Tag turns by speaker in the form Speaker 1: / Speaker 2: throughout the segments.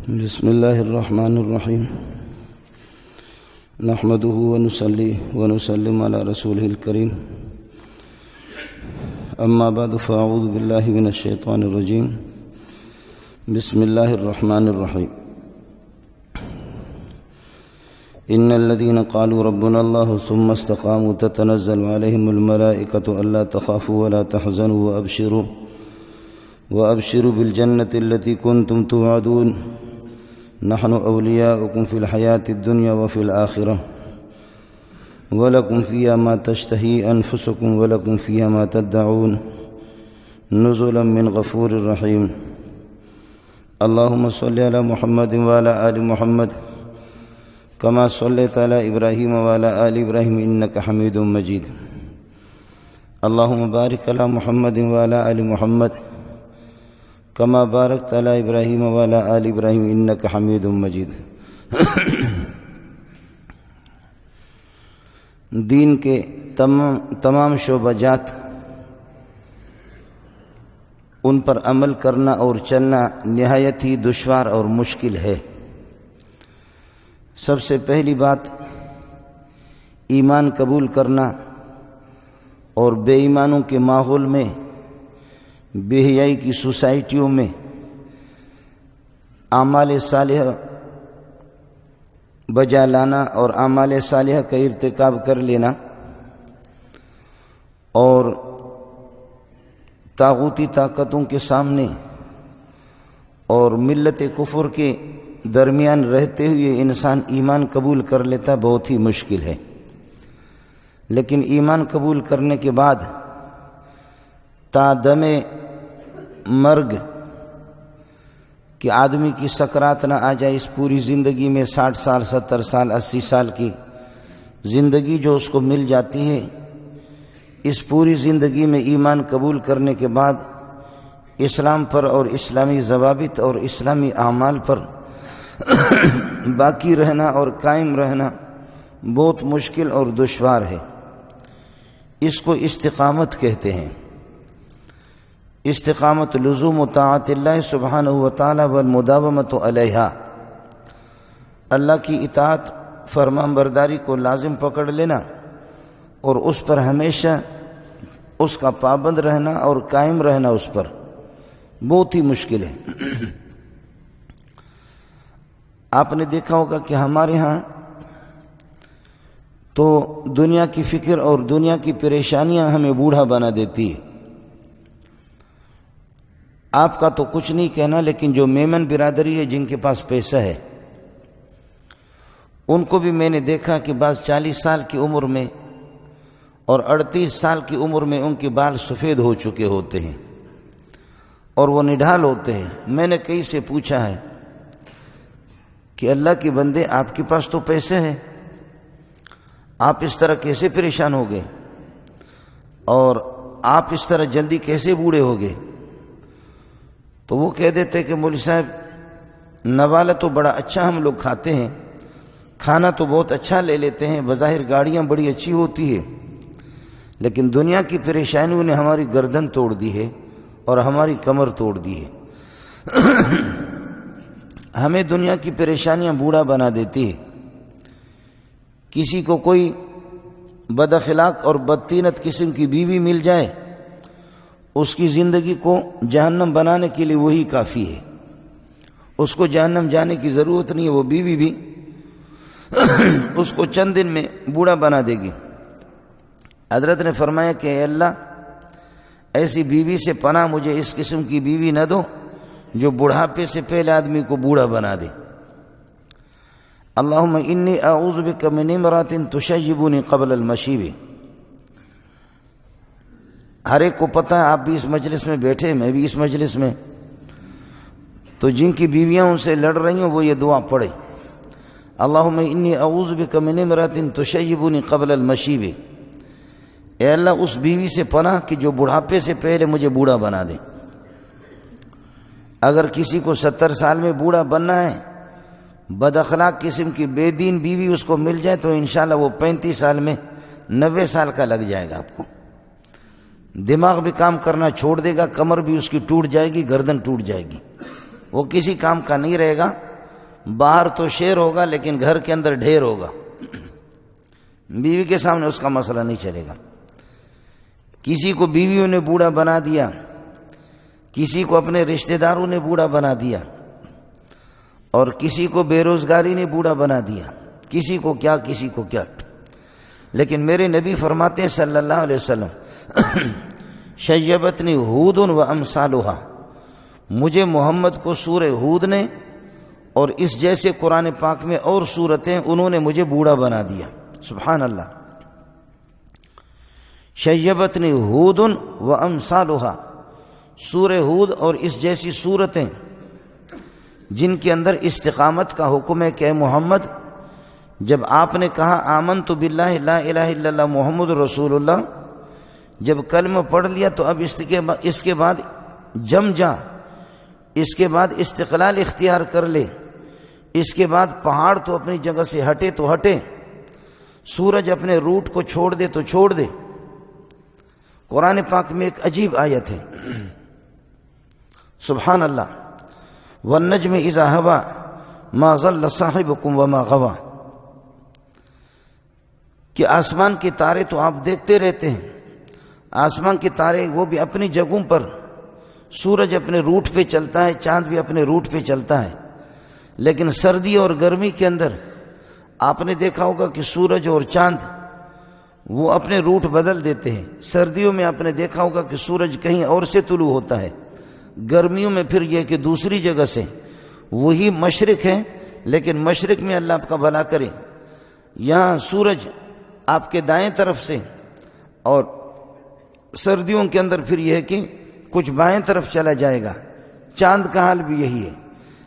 Speaker 1: بسم الله الرحمن الرحيم نحمده ونصلي ونسلم على رسوله الكريم أما بعد فأعوذ بالله من الشيطان الرجيم بسم الله الرحمن الرحيم إن الذين قالوا ربنا الله ثم استقاموا تتنزل عليهم الملائكة ألا تخافوا ولا تحزنوا وأبشروا بالجنة التي كنتم توعدون نحن أولياؤكم في الحياة الدنيا وفي الآخرة ولكم فيها ما تشتهي أنفسكم ولكم فيها ما تدعون نزلا من غفور رحيم اللهم صل على محمد وعلى آل محمد كما صليت على إبراهيم وعلى آل إبراهيم إنك حميد مجيد اللهم بارك على محمد وعلى آل محمد كما باركت على إبراهيم وعلى آل إبراهيم إنك حميد مجيد دین کے تمام شعبہ جات ان پر عمل کرنا اور چلنا نہایت ہی دشوار اور مشکل ہے۔ سب سے پہلی بات ایمان قبول کرنا اور بے ایمانوں کے ماحول میں، بے حیائی کی سوسائٹیوں میں اعمال صالحہ بجا لانا اور اعمال صالحہ کا ارتکاب کر لینا اور طاغوتی طاقتوں کے سامنے اور ملت کفر کے درمیان رہتے ہوئے انسان ایمان قبول کر لیتا بہت ہی مشکل ہے۔ لیکن ایمان قبول کرنے کے بعد تا دم مرگ کہ آدمی کی سکرات نہ آ جائے، اس پوری زندگی میں 60 سال 70 سال 80 سال کی زندگی جو اس کو مل جاتی ہے، اس پوری زندگی میں ایمان قبول کرنے کے بعد اسلام پر اور اسلامی ضوابط اور اسلامی اعمال پر باقی رہنا اور قائم رہنا بہت مشکل اور دشوار ہے۔ اس کو استقامت کہتے ہیں۔ استقامت لزوم طاعت اللہ سبحانہ وتعالی والمداومۃ علیہا، اللہ کی اطاعت فرمان برداری کو لازم پکڑ لینا اور اس پر ہمیشہ اس کا پابند رہنا اور قائم رہنا اس پر بہت ہی مشکل ہے۔ آپ نے دیکھا ہوگا کہ ہمارے ہاں تو دنیا کی فکر اور دنیا کی پریشانیاں ہمیں بوڑھا بنا دیتی ہے۔ آپ کا تو کچھ نہیں کہنا، لیکن جو میمن برادری ہے جن کے پاس پیسہ ہے ان کو بھی میں نے دیکھا کہ بعض 40 سال کی عمر میں اور 38 سال کی عمر میں ان کے بال سفید ہو چکے ہوتے ہیں اور وہ نڈھال ہوتے ہیں۔ میں نے کئی سے پوچھا ہے کہ اللہ کے بندے آپ کے پاس تو پیسے ہیں، آپ اس طرح کیسے پریشان ہو گئے اور آپ اس طرح جلدی کیسے بوڑھے ہو گئے؟ تو وہ کہہ دیتے کہ مولوی صاحب نوالا تو بڑا اچھا ہم لوگ کھاتے ہیں، کھانا تو بہت اچھا لے لیتے ہیں، بظاہر گاڑیاں بڑی اچھی ہوتی ہے، لیکن دنیا کی پریشانیوں نے ہماری گردن توڑ دی ہے اور ہماری کمر توڑ دی ہے۔ ہمیں دنیا کی پریشانیاں بوڑھا بنا دیتی ہے۔ کسی کو کوئی بد اخلاق اور بدطینت قسم کی بیوی مل جائے، اس کی زندگی کو جہنم بنانے کے لیے وہی کافی ہے، اس کو جہنم جانے کی ضرورت نہیں ہے، وہ بیوی بھی اس کو چند دن میں بوڑھا بنا دے گی۔ حضرت نے فرمایا کہ اے اللہ ایسی بیوی سے پناہ مجھے اس قسم کی بیوی نہ دو جو بڑھاپے سے پہلے آدمی کو بوڑھا بنا دے۔ اللہم انی اعوذ بک من امرأۃ تشیبنی قبل المشیب۔ ہر ایک کو پتہ ہے، آپ بھی اس مجلس میں بیٹھے، میں بھی اس مجلس میں، تو جن کی بیویاں ان سے لڑ رہی ہیں وہ یہ دعا پڑھے، اللہم انی اعوذ بک من امرأۃ تشیبنی قبل المشیب۔ اے اللہ اس بیوی سے پناہ کہ جو بڑھاپے سے پہلے مجھے بوڑھا بنا دے۔ اگر کسی کو 70 سال میں بوڑھا بننا ہے، بد اخلاق قسم کی بے دین بیوی اس کو مل جائے تو انشاءاللہ وہ 35 سال میں 90 سال کا لگ جائے گا آپ کو۔ دماغ بھی کام کرنا چھوڑ دے گا، کمر بھی اس کی ٹوٹ جائے گی، گردن ٹوٹ جائے گی، وہ کسی کام کا نہیں رہے گا باہر تو شیر ہوگا لیکن گھر کے اندر ڈھیر ہوگا، بیوی کے سامنے اس کا مسئلہ نہیں چلے گا۔ کسی کو بیویوں نے بوڑھا بنا دیا، کسی کو اپنے رشتہ داروں نے بوڑھا بنا دیا، اور کسی کو بے روزگاری نے بوڑھا بنا دیا، کسی کو کیا کسی کو کیا۔ لیکن میرے نبی فرماتے ہیں صلی اللہ علیہ وسلم، شیبتنی ہود و امثالھا، مجھے محمد کو سورہ ہود نے اور اس جیسے قرآن پاک میں اور سورتیں انہوں نے مجھے بوڑھا بنا دیا۔ سبحان اللہ۔ شیبتنی ہود و امثالھا، سورہ ہود اور اس جیسی سورتیں جن کے اندر استقامت کا حکم ہے کہ اے محمد، جب آپ نے کہا آمنت باللہ لا الہ الا اللہ محمد رسول اللہ، جب کلمہ پڑھ لیا تو اب اس کے بعد جم جا، اس کے بعد استقلال اختیار کر لے، اس کے بعد پہاڑ تو اپنی جگہ سے ہٹے تو ہٹے، سورج اپنے روٹ کو چھوڑ دے تو چھوڑ دے۔ قرآن پاک میں ایک عجیب آیت ہے، سبحان اللہ، والنجم اذا ہوا ما ضل صاحبکم وما غوا، کہ آسمان کے تارے تو آپ دیکھتے رہتے ہیں، آسمان کے تارے وہ بھی اپنی جگہوں پر، سورج اپنے روٹ پہ چلتا ہے، چاند بھی اپنے روٹ پہ چلتا ہے، لیکن سردی اور گرمی کے اندر آپ نے دیکھا ہوگا کہ سورج اور چاند وہ اپنے روٹ بدل دیتے ہیں۔ سردیوں میں آپ نے دیکھا ہوگا کہ سورج کہیں اور سے طلوع ہوتا ہے، گرمیوں میں پھر یہ کہ دوسری جگہ سے، وہی مشرق ہے لیکن مشرق میں اللہ آپ کا بھلا کرے، یہاں سورج آپ کے دائیں طرف سے، اور سردیوں کے اندر پھر یہ ہے کہ کچھ بائیں طرف چلا جائے گا، چاند کا حال بھی یہی ہے۔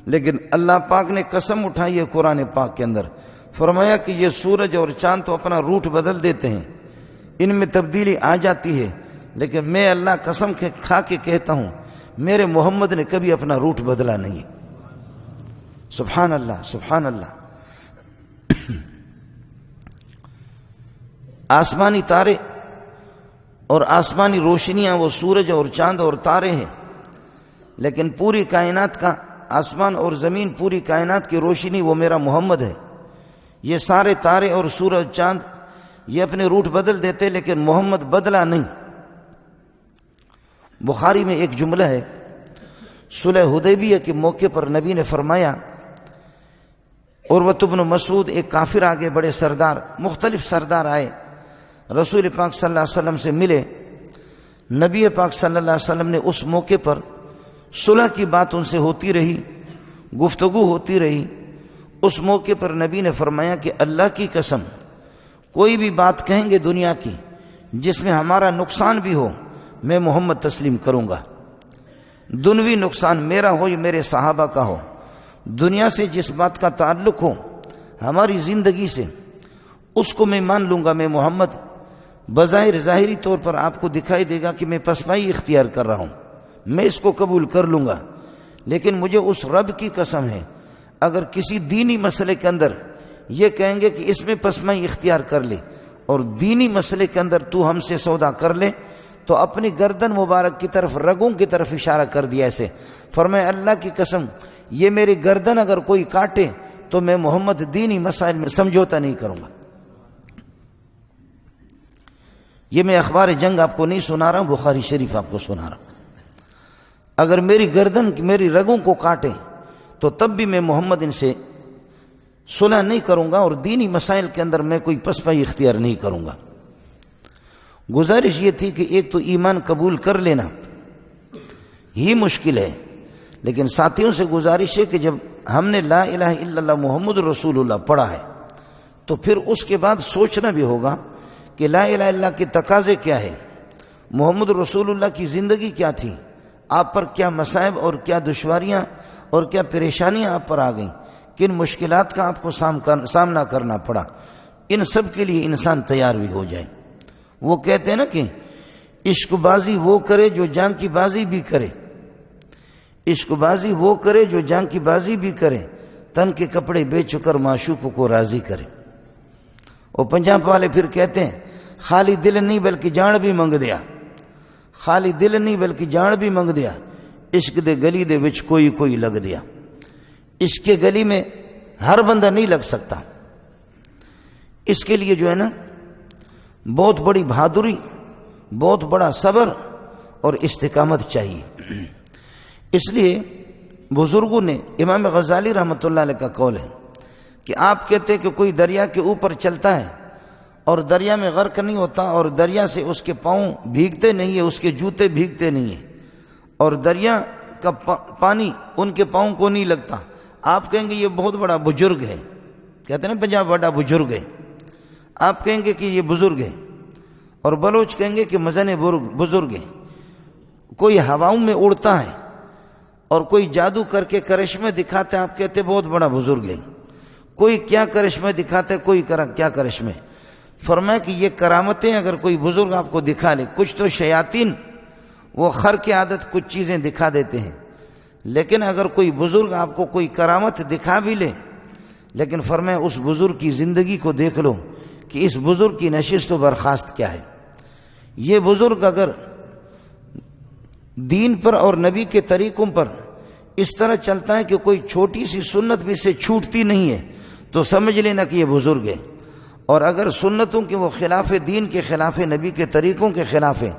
Speaker 1: لیکن اللہ پاک نے قسم اٹھائی ہے قرآن پاک کے اندر، فرمایا کہ یہ سورج اور چاند تو اپنا روٹ بدل دیتے ہیں، ان میں تبدیلی آ جاتی ہے، لیکن میں اللہ قسم کھا کے کہتا ہوں میرے محمد نے کبھی اپنا روٹ بدلا نہیں۔ سبحان اللہ، سبحان اللہ۔ آسمانی تارے اور آسمانی روشنیاں وہ سورج اور چاند اور تارے ہیں، لیکن پوری کائنات کا، آسمان اور زمین، پوری کائنات کی روشنی وہ میرا محمد ہے۔ یہ سارے تارے اور سورج چاند یہ اپنے روٹ بدل دیتے لیکن محمد بدلا نہیں۔ بخاری میں ایک جملہ ہے، صلح حدیبیہ کے موقع پر نبی نے فرمایا، عروۃ بن مسعود ایک کافر آگے بڑے سردار، مختلف سردار آئے، رسول پاک صلی اللہ علیہ وسلم سے ملے، نبی پاک صلی اللہ علیہ وسلم نے اس موقع پر صلح کی بات ان سے ہوتی رہی، گفتگو ہوتی رہی۔ اس موقع پر نبی نے فرمایا کہ اللہ کی قسم، کوئی بھی بات کہیں گے دنیا کی جس میں ہمارا نقصان بھی ہو، میں محمد تسلیم کروں گا، دنیوی نقصان میرا ہو یا میرے صحابہ کا ہو، دنیا سے جس بات کا تعلق ہو ہماری زندگی سے، اس کو میں مان لوں گا۔ میں محمد بظاہر ظاہری طور پر آپ کو دکھائی دے گا کہ میں پسمائی اختیار کر رہا ہوں، میں اس کو قبول کر لوں گا، لیکن مجھے اس رب کی قسم ہے اگر کسی دینی مسئلے کے اندر یہ کہیں گے کہ اس میں پسمائی اختیار کر لے اور دینی مسئلے کے اندر تو ہم سے سودا کر لے، تو اپنی گردن مبارک کی طرف، رگوں کی طرف اشارہ کر دیا ایسے، فرمایا اللہ کی قسم یہ میری گردن اگر کوئی کاٹے تو میں محمد دینی مسائل میں سمجھوتا نہیں کروں گا۔ یہ میں اخبار جنگ آپ کو نہیں سنا رہا ہوں، بخاری شریف آپ کو سنا رہا ہوں۔ اگر میری گردن، میری رگوں کو کاٹے تو تب بھی میں محمد ان سے صلح نہیں کروں گا اور دینی مسائل کے اندر میں کوئی پسپائی اختیار نہیں کروں گا۔ گزارش یہ تھی کہ ایک تو ایمان قبول کر لینا ہی مشکل ہے، لیکن ساتھیوں سے گزارش ہے کہ جب ہم نے لا الہ الا اللہ محمد رسول اللہ پڑھا ہے تو پھر اس کے بعد سوچنا بھی ہوگا کہ لا الہ الا اللہ کے تقاضے کیا ہے، محمد رسول اللہ کی زندگی کیا تھی، آپ پر کیا مصائب اور کیا دشواریاں اور کیا پریشانیاں آپ پر آ گئیں، کن مشکلات کا آپ کو سامنا کرنا پڑا، ان سب کے لیے انسان تیار بھی ہو جائے۔ وہ کہتے ہیں نا کہ عشق بازی وہ کرے جو جان کی بازی بھی کرے، عشق بازی وہ کرے جو جان کی بازی بھی کرے، تن کے کپڑے بیچ کر معشوق کو راضی کرے۔ اور پنجاب والے پھر کہتے ہیں خالی دل نہیں بلکہ جان بھی منگ دیا، خالی دل نہیں بلکہ جان بھی منگ دیا، عشق دے گلی دے وچ کوئی کوئی لگ دیا۔ عشق کے گلی میں ہر بندہ نہیں لگ سکتا. اس کے لیے جو ہے نا بہت بڑی بہادری، بہت بڑا صبر اور استقامت چاہیے. اس لیے بزرگوں نے، امام غزالی رحمۃ اللہ علیہ کا قول ہے کہ آپ کہتے کہ کوئی دریا کے اوپر چلتا ہے اور دریا میں غرق نہیں ہوتا، اور دریا سے اس کے پاؤں بھیگتے نہیں ہیں، اس کے جوتے بھیگتے نہیں ہیں، اور دریا کا پانی ان کے پاؤں کو نہیں لگتا. آپ کہیں گے یہ بہت بڑا بزرگ ہے، کہتے ہیں نا پنجاب بڑا بزرگ ہے، آپ کہیں گے کہ یہ بزرگ ہے. اور بلوچ کہیں گے کہ مزن بزرگ ہے. کوئی ہواؤں میں اڑتا ہے اور کوئی جادو کر کے کرشمے دکھاتے ہیں، آپ کہتے بہت بڑا بزرگ ہے. کوئی کیا کرشمے دکھاتے، کوئی کیا کرشمے. فرمایا کہ یہ کرامتیں اگر کوئی بزرگ آپ کو دکھا لے، کچھ تو شیاطین وہ خر کی عادت کچھ چیزیں دکھا دیتے ہیں، لیکن اگر کوئی بزرگ آپ کو کوئی کرامت دکھا بھی لے، لیکن فرمایا اس بزرگ کی زندگی کو دیکھ لو کہ اس بزرگ کی نشست و برخاست کیا ہے. یہ بزرگ اگر دین پر اور نبی کے طریقوں پر اس طرح چلتا ہے کہ کوئی چھوٹی سی سنت بھی سے چھوٹتی نہیں ہے تو سمجھ لینا کہ یہ بزرگ ہے. اور اگر سنتوں کے وہ خلاف دین کے خلاف، نبی کے طریقوں کے خلاف ہے،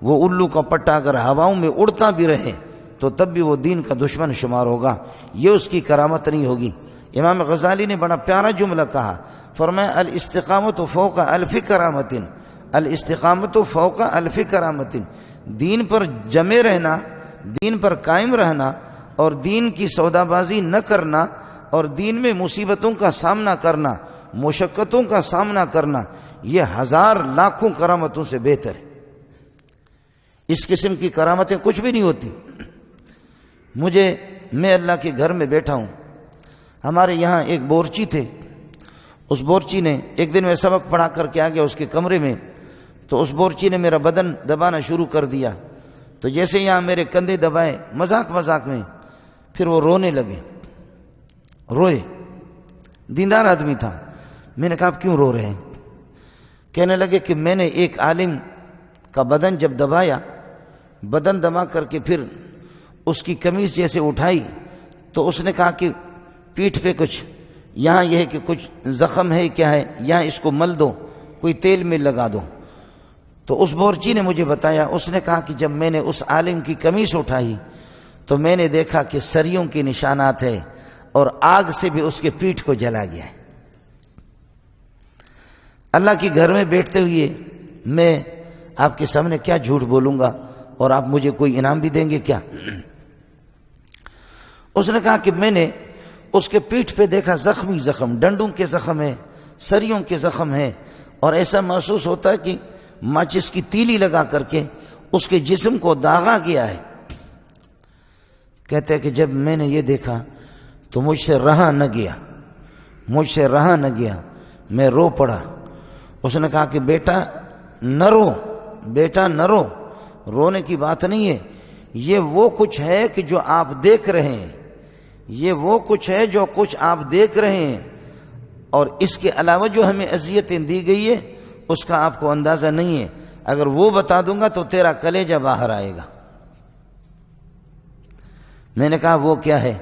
Speaker 1: وہ الو کا پٹا اگر ہواؤں میں اڑتا بھی رہے تو تب بھی وہ دین کا دشمن شمار ہوگا، یہ اس کی کرامت نہیں ہوگی. امام غزالی نے بڑا پیارا جملہ کہا، فرمایا الاستقامت فوق الف کرامت، الاستقامت فوق الف کرامت. دین پر جمے رہنا، دین پر قائم رہنا اور دین کی سودا بازی نہ کرنا اور دین میں مصیبتوں کا سامنا کرنا، مشقتوں کا سامنا کرنا، یہ ہزار لاکھوں کرامتوں سے بہتر ہے. اس قسم کی کرامتیں کچھ بھی نہیں ہوتی. میں اللہ کے گھر میں بیٹھا ہوں، ہمارے یہاں ایک بورچی تھے، اس بورچی نے ایک دن میں سبق پڑھا کر کے آ گیا اس کے کمرے میں، تو اس بورچی نے میرا بدن دبانا شروع کر دیا. تو جیسے یہاں میرے کندھے دبائے مذاق میں، پھر وہ رونے لگے، روئے. دیندار آدمی تھا. میں نے کہا آپ کیوں رو رہے ہیں؟ کہنے لگے کہ میں نے ایک عالم کا بدن جب دبایا، بدن دبا کر کے پھر اس کی قمیض جیسے اٹھائی تو اس نے کہا کہ پیٹھ پہ کچھ یہاں یہ ہے کہ کچھ زخم ہے، کیا ہے، یہاں اس کو مل دو، کوئی تیل میں لگا دو. تو اس بورچی نے مجھے بتایا، اس نے کہا کہ جب میں نے اس عالم کی قمیص اٹھائی تو میں نے دیکھا کہ سریوں کے نشانات ہے اور آگ سے بھی اس کے پیٹھ کو جلا گیا ہے. اللہ کے گھر میں بیٹھتے ہوئے میں آپ کے سامنے کیا جھوٹ بولوں گا اور آپ مجھے کوئی انعام بھی دیں گے کیا؟ اس نے کہا کہ میں نے اس کے پیٹھ پہ دیکھا زخم، ڈنڈوں کے زخم ہے، سریوں کے زخم ہے، اور ایسا محسوس ہوتا ہے کہ ماچس کی تیلی لگا کر کے اس کے جسم کو داغا گیا ہے. کہتے ہیں کہ جب میں نے یہ دیکھا تو مجھ سے رہا نہ گیا، میں رو پڑا. اس نے کہا کہ بیٹا نہ رو، رونے کی بات نہیں ہے. یہ وہ کچھ ہے کہ جو آپ دیکھ رہے ہیں، یہ وہ کچھ ہے جو کچھ آپ دیکھ رہے ہیں، اور اس کے علاوہ جو ہمیں اذیتیں دی گئی ہے اس کا آپ کو اندازہ نہیں ہے. اگر وہ بتا دوں گا تو تیرا کلیجہ باہر آئے گا. میں نے کہا وہ کیا ہے؟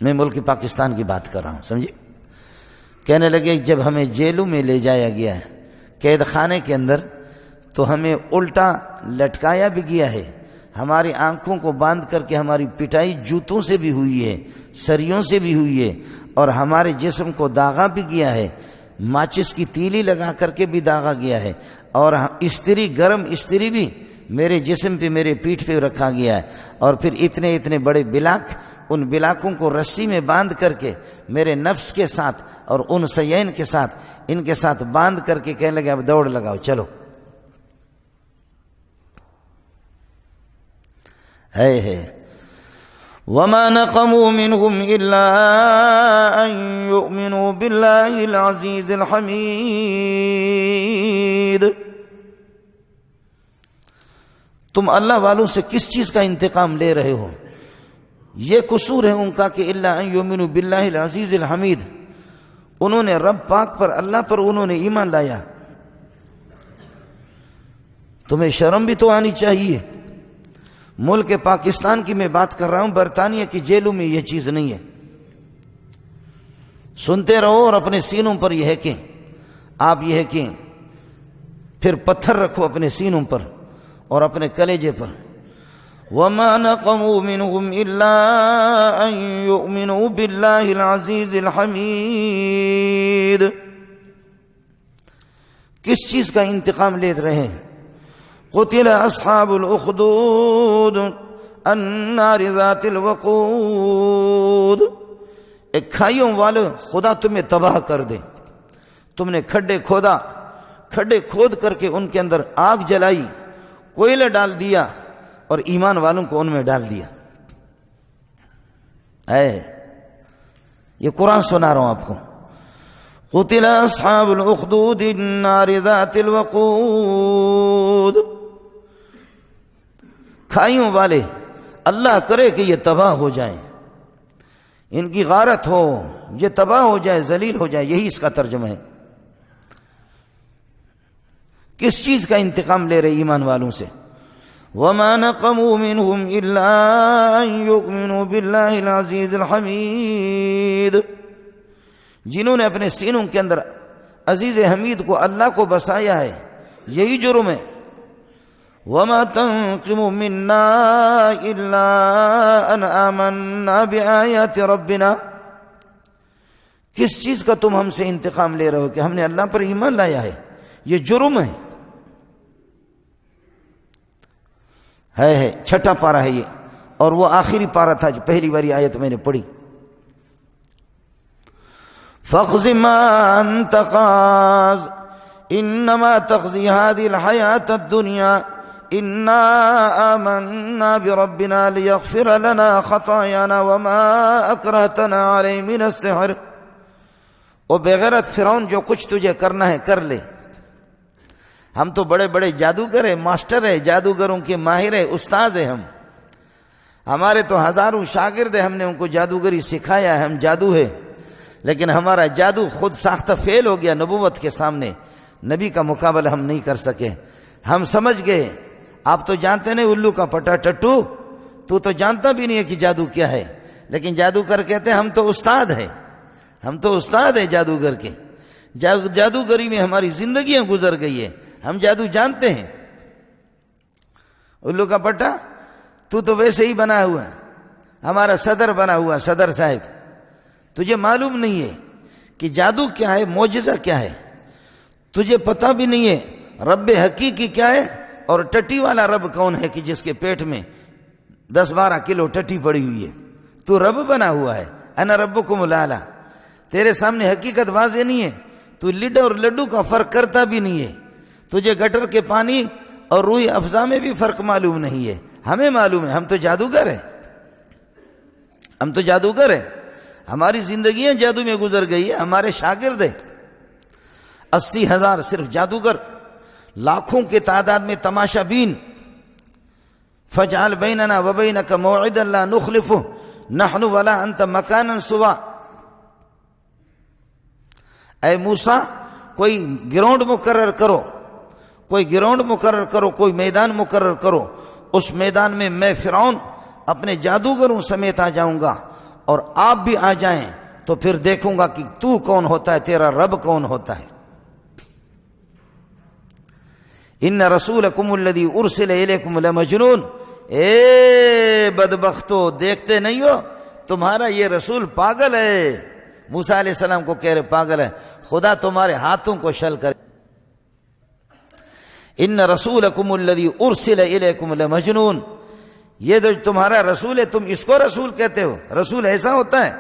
Speaker 1: میں ملک پاکستان کی بات کر رہا ہوں، سمجھے؟ کہنے لگے جب ہمیں جیلوں میں لے جایا گیا ہے، قید خانے کے اندر، تو ہمیں الٹا لٹکایا بھی گیا ہے، ہماری آنکھوں کو باندھ کر کے ہماری پٹائی جوتوں سے بھی ہوئی ہے، سریوں سے بھی ہوئی ہے، اور ہمارے جسم کو داغا بھی گیا ہے، ماچس کی تیلی لگا کر کے بھی داغا گیا ہے، اور گرم استری بھی میرے جسم پہ، میرے پیٹھ پہ رکھا گیا ہے. اور پھر اتنے بڑے بلاک، ان بلاکوں کو رسی میں باندھ کر کے میرے نفس کے ساتھ اور ان سیین کے ساتھ، ان کے ساتھ باندھ کر کے کہنے لگے اب دوڑ لگاؤ، چلو. ہے وَمَا نَقَمُوا مِنْهُمْ إِلَّا أَن يُؤْمِنُوا بِاللَّهِ الْعَزِيزِ الْحَمِيدِ. تم اللہ والوں سے کس چیز کا انتقام لے رہے ہو؟ یہ قصور ہے ان کا کہ إِلَّا أَن يُؤْمِنُوا بِاللَّهِ الْعَزِيزِ الْحَمِيدِ، انہوں نے رب پاک پر، اللہ پر انہوں نے ایمان لایا. تمہیں شرم بھی تو آنی چاہیے. ملک پاکستان کی میں بات کر رہا ہوں، برطانیہ کی جیلوں میں یہ چیز نہیں ہے. سنتے رہو اور اپنے سینوں پر یہ ہے کہ آپ یہ ہے کہ پھر پتھر رکھو اپنے سینوں پر اور اپنے کلیجے پر. وَمَا نَقَمُوا مِنْهُمْ إِلَّا أَن يُؤْمِنُوا بِاللَّهِ الْعَزِيزِ الْحَمِيدِ. کس چیز کا انتقام لے رہے ہیں؟ قُتِلَ أَصْحَابُ الْأُخْدُودِ النَّارِ ذَاتِ الْوَقُودِ. ایک کھائیوں والے خدا تمہیں تباہ کر دے. تم نے کھڈے کھود کر کے ان کے اندر آگ جلائی، کوئلہ ڈال دیا اور ایمان والوں کو ان میں ڈال دیا. یہ قرآن سنا رہا ہوں آپ کو. قتل اصحاب الاخدود النار ذات الوقود. کھائیوں والے اللہ کرے کہ یہ تباہ ہو جائیں، ان کی غارت ہو، یہ تباہ ہو جائے، ذلیل ہو جائے. یہی اس کا ترجمہ ہے. کس چیز کا انتقام لے رہے ایمان والوں سے؟ وَمَا نَقَمُوا مِنْهُمْ إِلَّا أَن يُؤْمِنُوا بِاللَّهِ الْعَزِيزِ الْحَمِيدِ. جنہوں نے اپنے سینوں کے اندر عزیز حمید کو، اللہ کو بسایا ہے، یہی جرم ہے. وَمَا تَنقِمُ مِنَّا إِلَّا أَنْ آمَنَّا بِآيَاتِ رَبِّنَا. کس چیز کا تم ہم سے انتقام لے رہے ہو؟ کہ ہم نے اللہ پر ایمان لایا ہے. یہ جرم ہے. چھٹا پارہ ہے یہ، اور وہ آخری پارہ تھا جو پہلی باری آیت میں نے پڑھی. فَاقْضِ مَا أَنْتَ قَاضٍ إِنَّمَا تَقْضِي هَذِهِ الْحَيَاةَ الدُّنْيَا إِنَّا آمَنَّا بِرَبِّنَا لِيَغْفِرَ لَنَا خَطَايَانَا وَمَا أَكْرَهْتَنَا عَلَيْهِ مِنَ السِّحْرِ. او بغیرت فرعون، جو کچھ تجھے کرنا ہے کر لے. ہم تو بڑے بڑے جادوگر ہیں، ماسٹر ہیں، جادوگروں کے ماہر ہیں، استاذ ہیں. ہمارے تو ہزاروں شاگرد ہیں، ہم نے ان کو جادوگری سکھایا ہے، ہم جادو ہے. لیکن ہمارا جادو خود ساختہ فیل ہو گیا نبوت کے سامنے. نبی کا مقابلہ ہم نہیں کر سکے. ہم سمجھ گئے. آپ تو جانتے نہیں الو کا پٹا ٹٹو، تو جانتا بھی نہیں ہے کہ جادو کیا ہے. لیکن جادوگر کہتے ہیں ہم تو استاد ہیں، ہم تو استاد ہیں جادوگر کے. جادوگری میں ہماری زندگیاں گزر گئی ہے، ہم جادو جانتے ہیں. الو کا پٹا، تو ویسے ہی بنا ہوا ہے، ہمارا صدر بنا ہوا، صدر صاحب. تجھے معلوم نہیں ہے کہ جادو کیا ہے، معجزہ کیا ہے. تجھے پتہ بھی نہیں ہے رب حقیقی کیا ہے، اور ٹٹی والا رب کون ہے کہ جس کے پیٹ میں 10-12 کلو ٹٹی پڑی ہوئی ہے. تو رب بنا ہوا ہے. انا ربکم الاعلی. تیرے سامنے حقیقت واضح نہیں ہے. تو لڈ اور لڈو کا فرق کرتا بھی نہیں ہے. تجھے گٹر کے پانی اور روح افزا میں بھی فرق معلوم نہیں ہے. ہمیں معلوم ہے، ہم تو جادوگر ہیں، ہم تو جادوگر ہیں. ہماری زندگیاں جادو میں گزر گئی ہے. ہمارے شاگرد ہیں 80,000 صرف جادوگر، لاکھوں کے تعداد میں تماشا بین. فَاجْعَلْ بَيْنَنَا وَبَيْنَكَ مَوْعِدًا لَا نُخْلِفُهُ نَحْنُ وَلَا أَنْتَ مَكَانًا سُوًى. اے موسیٰ، کوئی گراؤنڈ مقرر کرو، کوئی میدان مقرر کرو. اس میدان میں میں فرعون اپنے جادوگروں سمیت آ جاؤں گا اور آپ بھی آ جائیں، تو پھر دیکھوں گا کہ تو کون ہوتا ہے، تیرا رب کون ہوتا ہے. ان رسولکم الذی ارسل الیکم لمجنون. اے بدبختو، دیکھتے نہیں ہو تمہارا یہ رسول پاگل ہے. موسیٰ علیہ السلام کو کہہ رہے پاگل ہے. خدا تمہارے ہاتھوں کو شل کرے. ان رسولکم الذی ارسل الیکم لمجنون. یہ جو تمہارا رسول ہے، تم اس کو رسول کہتے ہو؟ رسول ایسا ہوتا ہے؟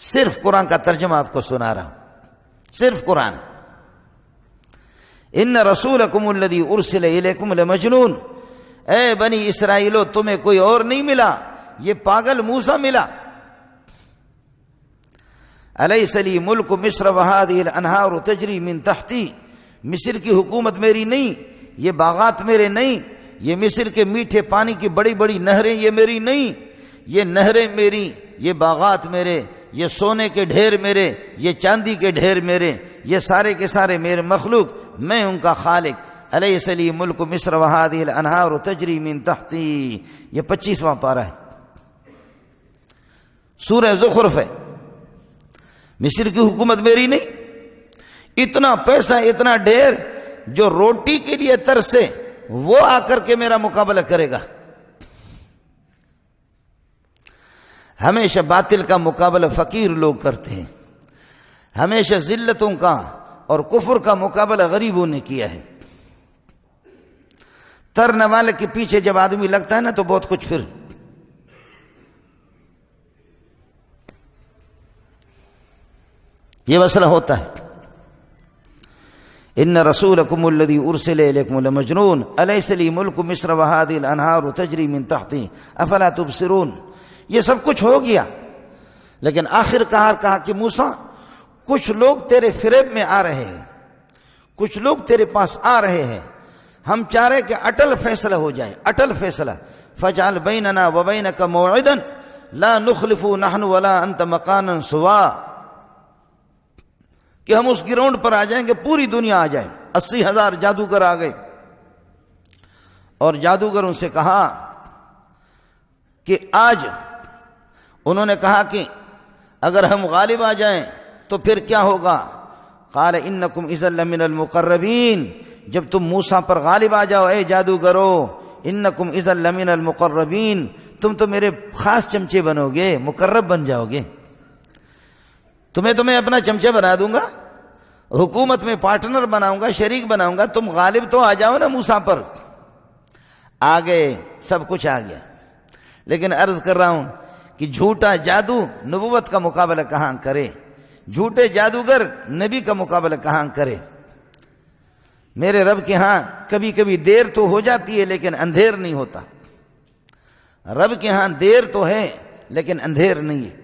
Speaker 1: صرف قرآن کا ترجمہ آپ کو سنا رہا ہوں، صرف قرآن. ان رسولکم الذی ارسل الیکم لمجنون. اے بنی اسرائیلو، تمہیں کوئی اور نہیں ملا، یہ پاگل موسیٰ ملا. الیس لی ملک مصر وہذہ الانہار تجری من تحتی. مصر کی حکومت میری نہیں، یہ باغات میرے نہیں، یہ مصر کے میٹھے پانی کی بڑی بڑی نہریں یہ میری نہیں. یہ نہریں میری، یہ باغات میرے، یہ سونے کے ڈھیر میرے، یہ چاندی کے ڈھیر میرے، یہ سارے کے سارے میرے مخلوق، میں ان کا خالق. الیس لی ملک مصر وہذہ الانہار تجری من تحتی. یہ 25واں پارہ ہے، سورہ زخرف ہے. مصر کی حکومت میری نہیں. اتنا پیسہ اتنا ڈھیر، جو روٹی کے لیے ترسے وہ آ کر کے میرا مقابلہ کرے گا. ہمیشہ باطل کا مقابلہ فقیر لوگ کرتے ہیں، ہمیشہ ذلتوں کا اور کفر کا مقابلہ غریبوں نے کیا ہے. ترنے والے کے پیچھے جب آدمی لگتا ہے نا تو بہت کچھ پھر یہ مسئلہ ہوتا ہے. ان رسولکم الذی ارسل الیکم لمجنون الیس لی ملک مصر وهذه الانہار تجری من تحتی افلا تبصرون. یہ سب کچھ ہو گیا، لیکن آخر کہا کہ موسیٰ کچھ لوگ تیرے فریب میں آ رہے ہیں، کچھ لوگ تیرے پاس آ رہے ہیں، ہم چاہ رہے کہ اٹل فیصلہ ہو جائے، اٹل فیصلہ. فاجعل بیننا وبینک موعدا لا نخلف نحن ولا انت مکانا سوا، کہ ہم اس گراؤنڈ پر آ جائیں گے، پوری دنیا آ جائیں. 80,000 جادوگر آ گئے، اور جادوگروں سے کہا کہ آج انہوں نے کہا کہ اگر ہم غالب آ جائیں تو پھر کیا ہوگا؟ قال انکم اذا لمن المقربین، جب تم موسیٰ پر غالب آ جاؤ اے جادوگرو، انکم اذا لمن المقربین، تم تو میرے خاص چمچے بنو گے، مقرب بن جاؤ گے، تمہیں اپنا چمچہ بنا دوں گا، حکومت میں پارٹنر بناؤں گا، شریک بناؤں گا. تم غالب تو آ جاؤ نا موسیٰ پر. آ گئے، سب کچھ آ گیا. لیکن عرض کر رہا ہوں کہ جھوٹا جادو نبوت کا مقابلہ کہاں کرے، جھوٹے جادوگر نبی کا مقابلہ کہاں کرے. میرے رب کے ہاں کبھی کبھی دیر تو ہو جاتی ہے لیکن اندھیر نہیں ہوتا. رب کے ہاں دیر تو ہے لیکن اندھیر نہیں ہے.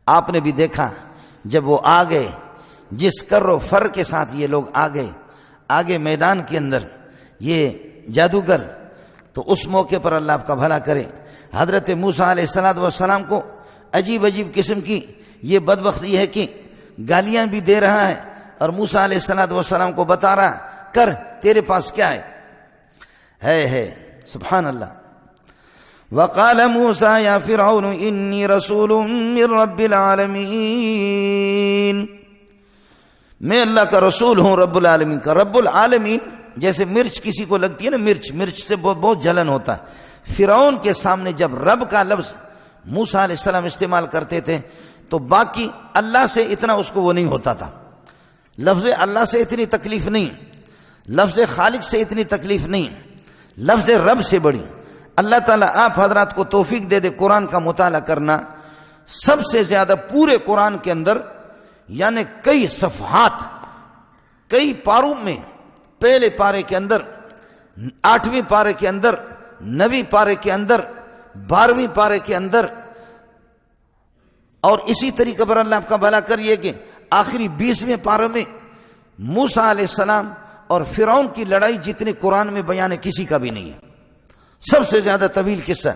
Speaker 1: آپ نے بھی دیکھا جب وہ آ گئے، جس کر و فر کے ساتھ یہ لوگ آ گئے آگے میدان کے اندر، یہ جادوگر، تو اس موقع پر اللہ آپ کا بھلا کرے، حضرت موسیٰ علیہ السلام کو عجیب عجیب قسم کی یہ بدبختی ہے کہ گالیاں بھی دے رہا ہے اور موسیٰ علیہ السلام کو بتا رہا کر تیرے پاس کیا ہے. سبحان اللہ. وقال موسیٰ یا فرعون انی رسول من رب العالمین، میں اللہ کا رسول ہوں رب العالمین کا. رب العالمین جیسے مرچ کسی کو لگتی ہے نا، مرچ سے بہت جلن ہوتا ہے. فرعون کے سامنے جب رب کا لفظ موسیٰ علیہ السلام استعمال کرتے تھے تو باقی اللہ سے اتنا اس کو وہ نہیں ہوتا تھا. لفظ اللہ سے اتنی تکلیف نہیں، لفظ خالق سے اتنی تکلیف نہیں، لفظ رب سے بڑی. اللہ تعالیٰ آپ حضرات کو توفیق دے دے قرآن کا مطالعہ کرنا. سب سے زیادہ پورے قرآن کے اندر، یعنی کئی صفحات، کئی پاروں میں، پہلے پارے کے اندر، 8ویں پارے کے اندر، 9ویں پارے کے اندر، 12ویں پارے کے اندر، اور اسی طریقے پر اللہ آپ کا بھلا کریے کہ آخری 20ویں پارے میں موسیٰ علیہ السلام اور فرعون کی لڑائی جتنی قرآن میں بیان ہے کسی کا بھی نہیں ہے. سب سے زیادہ طویل قصہ.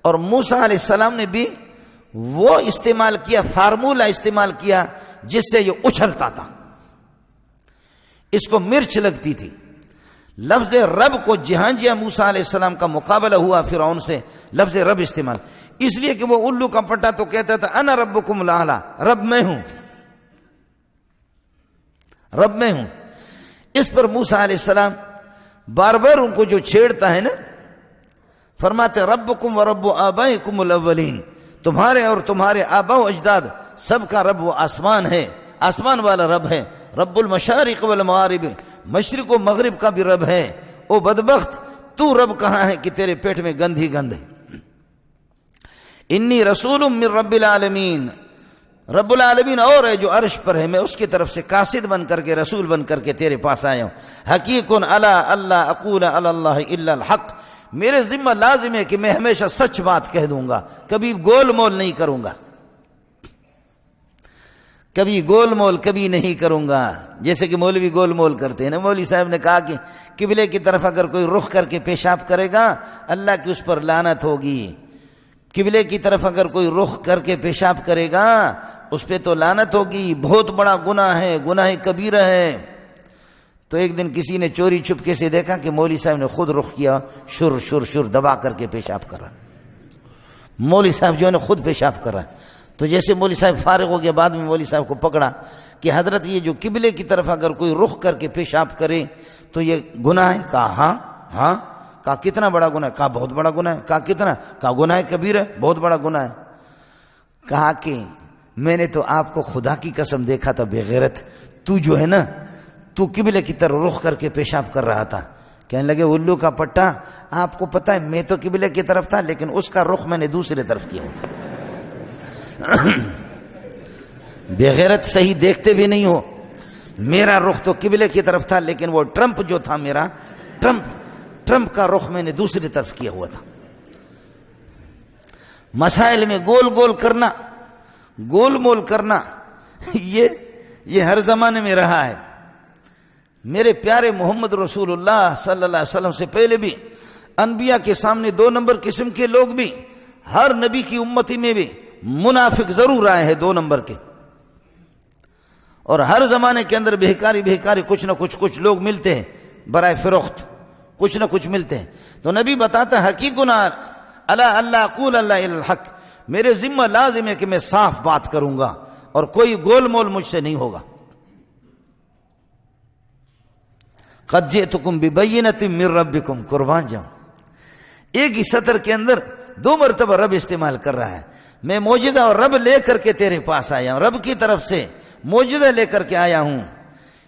Speaker 1: اور موسیٰ علیہ السلام نے بھی وہ استعمال کیا، فارمولہ استعمال کیا جس سے یہ اچھلتا تھا. اس کو مرچ لگتی تھی. لفظ رب کو جہاں موسیٰ علیہ السلام کا مقابلہ ہوا فرعون سے، لفظ رب استعمال، اس لیے کہ وہ الو کا پٹا تو کہتا تھا انا ربکم الاعلی، رب میں ہوں، رب میں ہوں. اس پر موسیٰ علیہ السلام بار بار ان کو جو چھیڑتا ہے نا، فرماتے ربکم و رب آبائکم الاولین، تمہارے اور تمہارے آبا و اجداد سب کا رب وہ آسمان ہے، آسمان والا رب ہے. رب المشارق والمغارب، مشرق و مغرب کا بھی رب ہے. او بدبخت، تو رب کہاں ہے کہ تیرے پیٹ میں گند ہی گند ہے. انی رسول من رب العالمین، رب العالمین اور ہے جو عرش پر ہے، میں اس کی طرف سے قاصد بن کر کے، رسول بن کر کے تیرے پاس آیا ہوں. حقیق علی اللہ اقول علی اللہ الا الحق، میرے ذمہ لازم ہے کہ میں ہمیشہ سچ بات کہہ دوں گا، کبھی گول مول نہیں کروں گا، کبھی گول مول کبھی نہیں کروں گا. جیسے کہ مولوی گول مول کرتے ہیں نا. مولوی صاحب نے کہا کہ قبلے کی طرف اگر کوئی رخ کر کے پیشاب کرے گا اللہ کی اس پر لعنت ہوگی. قبلے کی طرف اگر کوئی رخ کر کے پیشاب کرے گا اس پہ تو لعنت ہوگی، بہت بڑا گناہ ہے، گناہ کبیرہ ہے. تو ایک دن کسی نے چوری چھپکے سے دیکھا کہ مولوی صاحب نے خود رخ کیا، شر شر شر دبا کر کے پیشاب کرا. مولوی صاحب جو ہے خود پیشاب کرا. تو جیسے مولوی صاحب فارغ ہو گیا، بعد میں مولوی صاحب کو پکڑا کہ حضرت یہ جو قبلے کی طرف اگر کوئی رخ کر کے پیشاب کرے تو یہ گناہ ہے؟ کہا ہاں کہا کتنا بڑا گناہ ہے؟ کہا بہت بڑا گناہ ہے۔ کہا کتنا؟ کہا گناہ کبیر ہے، بہت بڑا گناہ ہے۔ کہا کہ میں نے تو آپ کو خدا کی قسم دیکھا تھا بے غیرت، تو جو ہے نا تو قبلے کی طرف رخ کر کے پیشاب کر رہا تھا۔ کہنے لگے الو کا پٹا، آپ کو پتہ ہے میں تو قبلے کی طرف تھا لیکن اس کا رخ میں نے دوسرے طرف کیا ہوتا۔ بے غیرت صحیح دیکھتے بھی نہیں ہو، میرا رخ تو قبلے کی طرف تھا لیکن وہ ٹرمپ جو تھا میرا ٹرمپ کا رخ میں نے دوسری طرف کیا ہوا تھا۔ مسائل میں گول مول کرنا یہ ہر زمانے میں رہا ہے۔ میرے پیارے محمد رسول اللہ صلی اللہ علیہ وسلم سے پہلے بھی انبیاء کے سامنے 2 نمبر قسم کے لوگ بھی، ہر نبی کی امتی میں بھی منافق ضرور آئے ہیں 2 نمبر کے، اور ہر زمانے کے اندر بہکاری کچھ نہ کچھ لوگ ملتے ہیں برائے فروخت، کچھ نہ کچھ ملتے ہیں۔ تو نبی بتاتا ہے حقیقنا اللہ اقول اللہ الحق، میرے ذمہ لازم ہے کہ میں صاف بات کروں گا اور کوئی گول مول مجھ سے نہیں ہوگا۔ قد جئتکم ببینۃ من ربکم، قربان جاؤں، ایک ہی سطر کے اندر 2 مرتبہ رب استعمال کر رہا ہے۔ میں معجزہ اور رب لے کر کے تیرے پاس آیا ہوں، رب کی طرف سے معجزہ لے کر کے آیا ہوں۔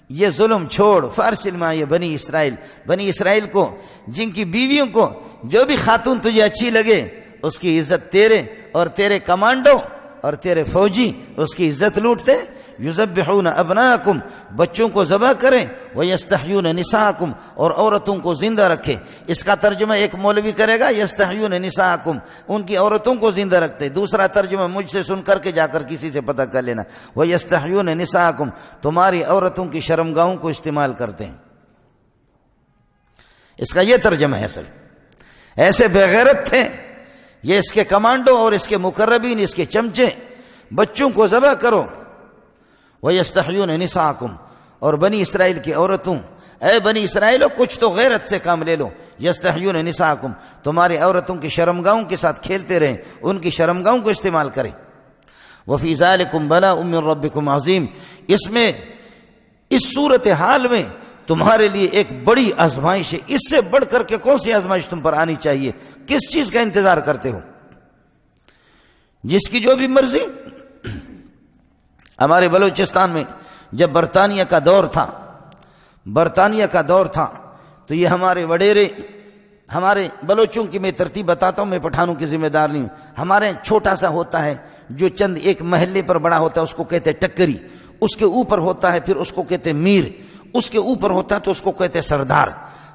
Speaker 1: یہ ظلم چھوڑ، فارسل ما یہ بنی اسرائیل کو، جن کی بیویوں کو جو بھی خاتون تجھے اچھی لگے اس کی عزت تیرے اور تیرے کمانڈو اور تیرے فوجی اس کی عزت لوٹتے۔ یذبحون ابناءکم، بچوں کو ذبح کریں، ویستحیون نساءکم، اور عورتوں کو زندہ رکھے۔ اس کا ترجمہ ایک مولوی کرے گا یستحیون نساءکم، ان کی عورتوں کو زندہ رکھتے۔ دوسرا ترجمہ مجھ سے سن کر کے جا کر کسی سے پتہ کر لینا، ویستحیون نساءکم، تمہاری عورتوں کی شرمگاہوں کو استعمال کرتے ہیں۔ اس کا یہ ترجمہ ہے۔ اصل ایسے بے غیرت تھے یہ، اس کے کمانڈو اور اس کے مقربین، اس کے چمچے، بچوں کو ذبح کرو۔ وَيَسْتَحْيُونَ نِسَاءَكُمْ، اور بنی اسرائیل کی عورتوں، اے بنی اسرائیلو کچھ تو غیرت سے کام لے لو۔ یستحیون نساءکم، تمہاری عورتوں کی شرمگاہوں کے ساتھ کھیلتے رہیں، ان کی شرمگاہوں کو استعمال کریں۔ وَفِي ذَلِكُمْ بَلَاءٌ مِّن رَبِّكُمْ عَظِيمٌ، اس میں، اس صورتحال میں تمہارے لیے ایک بڑی آزمائش ہے۔ اس سے بڑھ کر کے کون سی آزمائش تم پر آنی چاہیے؟ کس چیز کا انتظار کرتے ہو؟ جس کی جو بھی مرضی۔ ہمارے بلوچستان میں جب برطانیہ کا دور تھا تو یہ ہمارے وڈیرے، ہمارے بلوچوں کی میں ترتیب بتاتا ہوں، میں پٹھانوں کی ذمہ دار نہیں ہوں۔ ہمارے چھوٹا سا ہوتا ہے جو چند ایک محلے پر بڑا ہوتا ہے، اس کو کہتے ہیں ٹکری، اس کے اوپر ہوتا ہے پھر اس کو کہتے ہیں میر، اس کے اوپر ہوتا ہے تو اس کو کہتے ہیں سردار،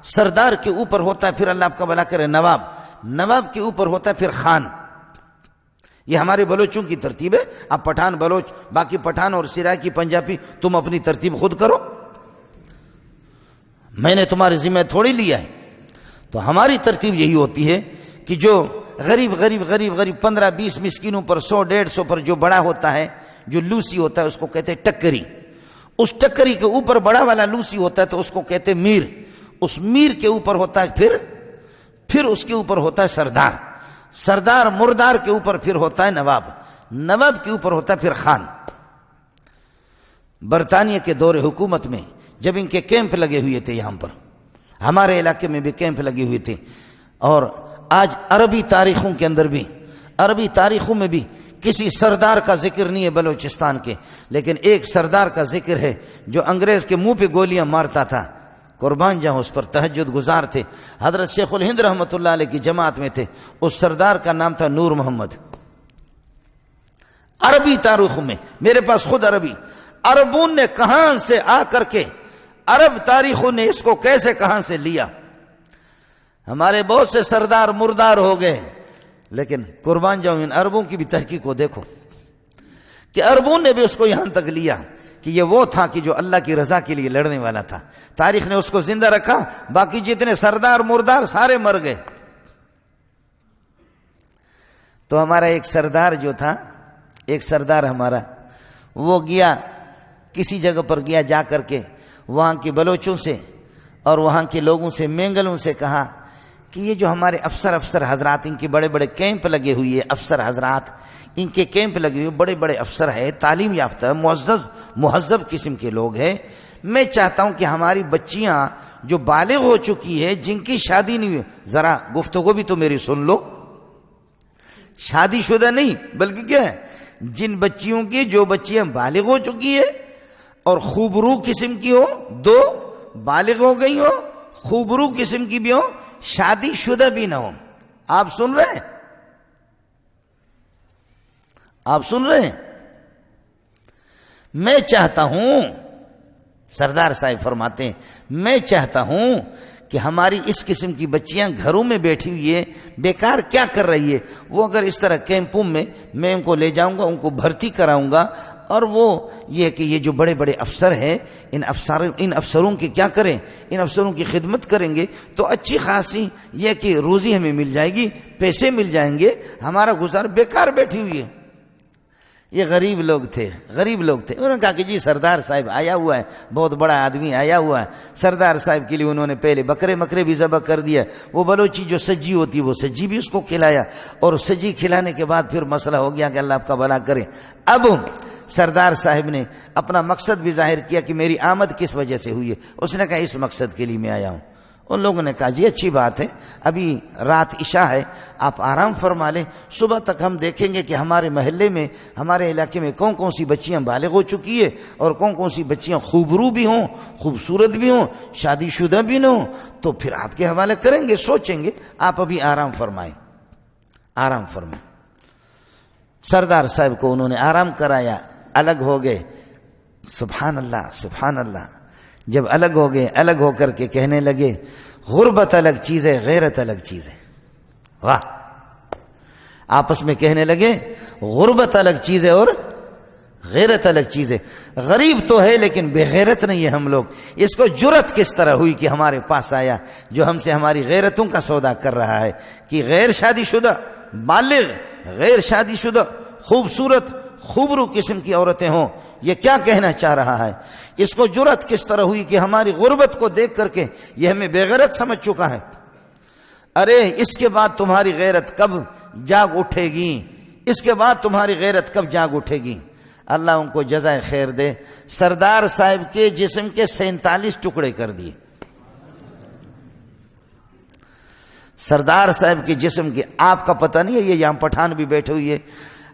Speaker 1: سردار کے اوپر ہوتا ہے پھر اللہ آپ کا بھلا کرے نواب، نواب کے اوپر ہوتا ہے پھر خان۔ یہ ہمارے بلوچوں کی ترتیب ہے۔ اب پٹھان بلوچ، باقی پٹھان اور سرائکی پنجابی تم اپنی ترتیب خود کرو، میں نے تمہارے ذمہ تھوڑی لیا ہے۔ تو ہماری ترتیب یہی ہوتی ہے کہ جو غریب 15-20 مسکینوں پر 100-150 پر جو بڑا ہوتا ہے، جو لوسی ہوتا ہے، اس کو کہتے ہیں ٹکری۔ اس ٹکری کے اوپر بڑا والا لوسی ہوتا ہے تو اس کو کہتے ہیں میر۔ اس میر کے اوپر ہوتا ہے پھر اس کے اوپر ہوتا ہے سردار، سردار مردار کے اوپر پھر ہوتا ہے نواب، نواب کے اوپر ہوتا ہے پھر خان۔ برطانیہ کے دور حکومت میں جب ان کے کیمپ لگے ہوئے تھے، یہاں پر ہمارے علاقے میں بھی کیمپ لگے ہوئے تھے، اور آج عربی تاریخوں کے اندر بھی، عربی تاریخوں میں بھی کسی سردار کا ذکر نہیں ہے بلوچستان کے، لیکن ایک سردار کا ذکر ہے جو انگریز کے منہ پہ گولیاں مارتا تھا، قربان جاؤں، اس پر تہجد گزار تھے، حضرت شیخ الہند رحمۃ اللہ علیہ کی جماعت میں تھے۔ اس سردار کا نام تھا نور محمد۔ عربی تاریخوں میں، میرے پاس خود عربوں نے کہاں سے آ کر کے، عرب تاریخوں نے اس کو کیسے کہاں سے لیا۔ ہمارے بہت سے سردار مردار ہو گئے، لیکن قربان جاؤں ان عربوں کی بھی تحقیق کو دیکھو کہ عربوں نے بھی اس کو یہاں تک لیا کہ یہ وہ تھا کہ جو اللہ کی رضا کے لیے لڑنے والا تھا۔ تاریخ نے اس کو زندہ رکھا، باقی جتنے سردار مردار سارے مر گئے۔ تو ہمارا ایک سردار جو تھا، ایک سردار ہمارا، وہ گیا کسی جگہ پر گیا، جا کر کے وہاں کے بلوچوں سے اور وہاں کے لوگوں سے، مینگلوں سے کہا کہ کہ یہ جو ہمارے افسر حضرات، ان کے بڑے بڑے کیمپ لگے ہوئے، افسر حضرات ان کے کیمپ لگے ہوئے، بڑے بڑے افسر ہیں، تعلیم یافتہ معزز مہذب قسم کے لوگ ہیں، میں چاہتا ہوں کہ ہماری بچیاں جو بالغ ہو چکی ہے، جن کی شادی نہیں ہوئی، ذرا گفتگو بھی تو میری سن لو، شادی شدہ نہیں بلکہ کیا ہے، جن بچیوں کی جو بچیاں بالغ ہو چکی ہے اور خوبرو قسم کی ہو، دو بالغ ہو گئی ہو، خوبرو قسم کی بھی ہو، شادی شدہ بھی نہ ہو. آپ سن رہے ہیں؟ آپ سن رہے ہیں؟ میں چاہتا ہوں، سردار صاحب فرماتے ہیں، میں چاہتا ہوں کہ ہماری اس قسم کی بچیاں گھروں میں بیٹھی ہوئی ہے، بیکار کیا کر رہی ہے، وہ اگر اس طرح کیمپوں میں ان کو لے جاؤں گا، ان کو بھرتی کراؤں گا، اور وہ یہ کہ یہ جو بڑے بڑے افسر ہیں، ان افسروں کی کیا کریں، ان افسروں کی خدمت کریں گے تو اچھی خاصی یہ کہ روزی ہمیں مل جائے گی، پیسے مل جائیں گے، ہمارا گزار بیکار بیٹھی ہوئی ہے. یہ غریب لوگ تھے. انہوں نے کہا کہ جی سردار صاحب آیا ہوا ہے، بہت بڑا آدمی آیا ہوا ہے. سردار صاحب کے لیے انہوں نے پہلے بکرے بھی ذبح کر دیا، وہ بلوچی جو سجی ہوتی وہ سجی بھی اس کو کھلایا، اور سجی کھلانے کے بعد پھر مسئلہ ہو گیا کہ اللہ آپ کا بھلا کرے. اب سردار صاحب نے اپنا مقصد بھی ظاہر کیا کہ میری آمد کس وجہ سے ہوئی ہے. اس نے کہا اس مقصد کے لیے میں آیا ہوں. ان لوگوں نے کہا جی اچھی بات ہے، ابھی رات عشاء ہے، آپ آرام فرما لیں، صبح تک ہم دیکھیں گے کہ ہمارے محلے میں، ہمارے علاقے میں کون کون سی بچیاں بالغ ہو چکی ہے اور کون کون سی بچیاں خوبرو بھی ہوں، خوبصورت بھی ہوں، شادی شدہ بھی نہ ہوں، تو پھر آپ کے حوالے کریں گے، سوچیں گے. آپ ابھی آرام فرمائیں. سردار صاحب کو انہوں نے آرام کرایا، الگ ہو گئے. سبحان اللہ. جب الگ ہو گئے، الگ ہو کر کے کہنے لگے غربت الگ چیز ہے، غیرت الگ چیز ہے. واہ! آپس میں کہنے لگے غربت الگ چیز ہے اور غیرت الگ چیز ہے. غریب تو ہے لیکن بے غیرت نہیں ہے ہم لوگ. اس کو جرت کس طرح ہوئی کہ ہمارے پاس آیا، جو ہم سے ہماری غیرتوں کا سودا کر رہا ہے کہ غیر شادی شدہ بالغ، غیر شادی شدہ خوبصورت خوبرو قسم کی عورتیں ہوں. یہ کیا کہنا چاہ رہا ہے؟ اس کو جرت کس طرح ہوئی کہ ہماری غربت کو دیکھ کر کے یہ ہمیں بے غیرت سمجھ چکا ہے. ارے اس کے بعد تمہاری غیرت کب جاگ اٹھے گی؟ اس کے بعد تمہاری غیرت کب جاگ اٹھے گی؟ اللہ ان کو جزائے خیر دے. سردار صاحب کے جسم کے 47 ٹکڑے کر دیے. سردار صاحب کے جسم کے، آپ کا پتہ نہیں ہے، یہ یہاں پٹھان بھی بیٹھے ہوئے،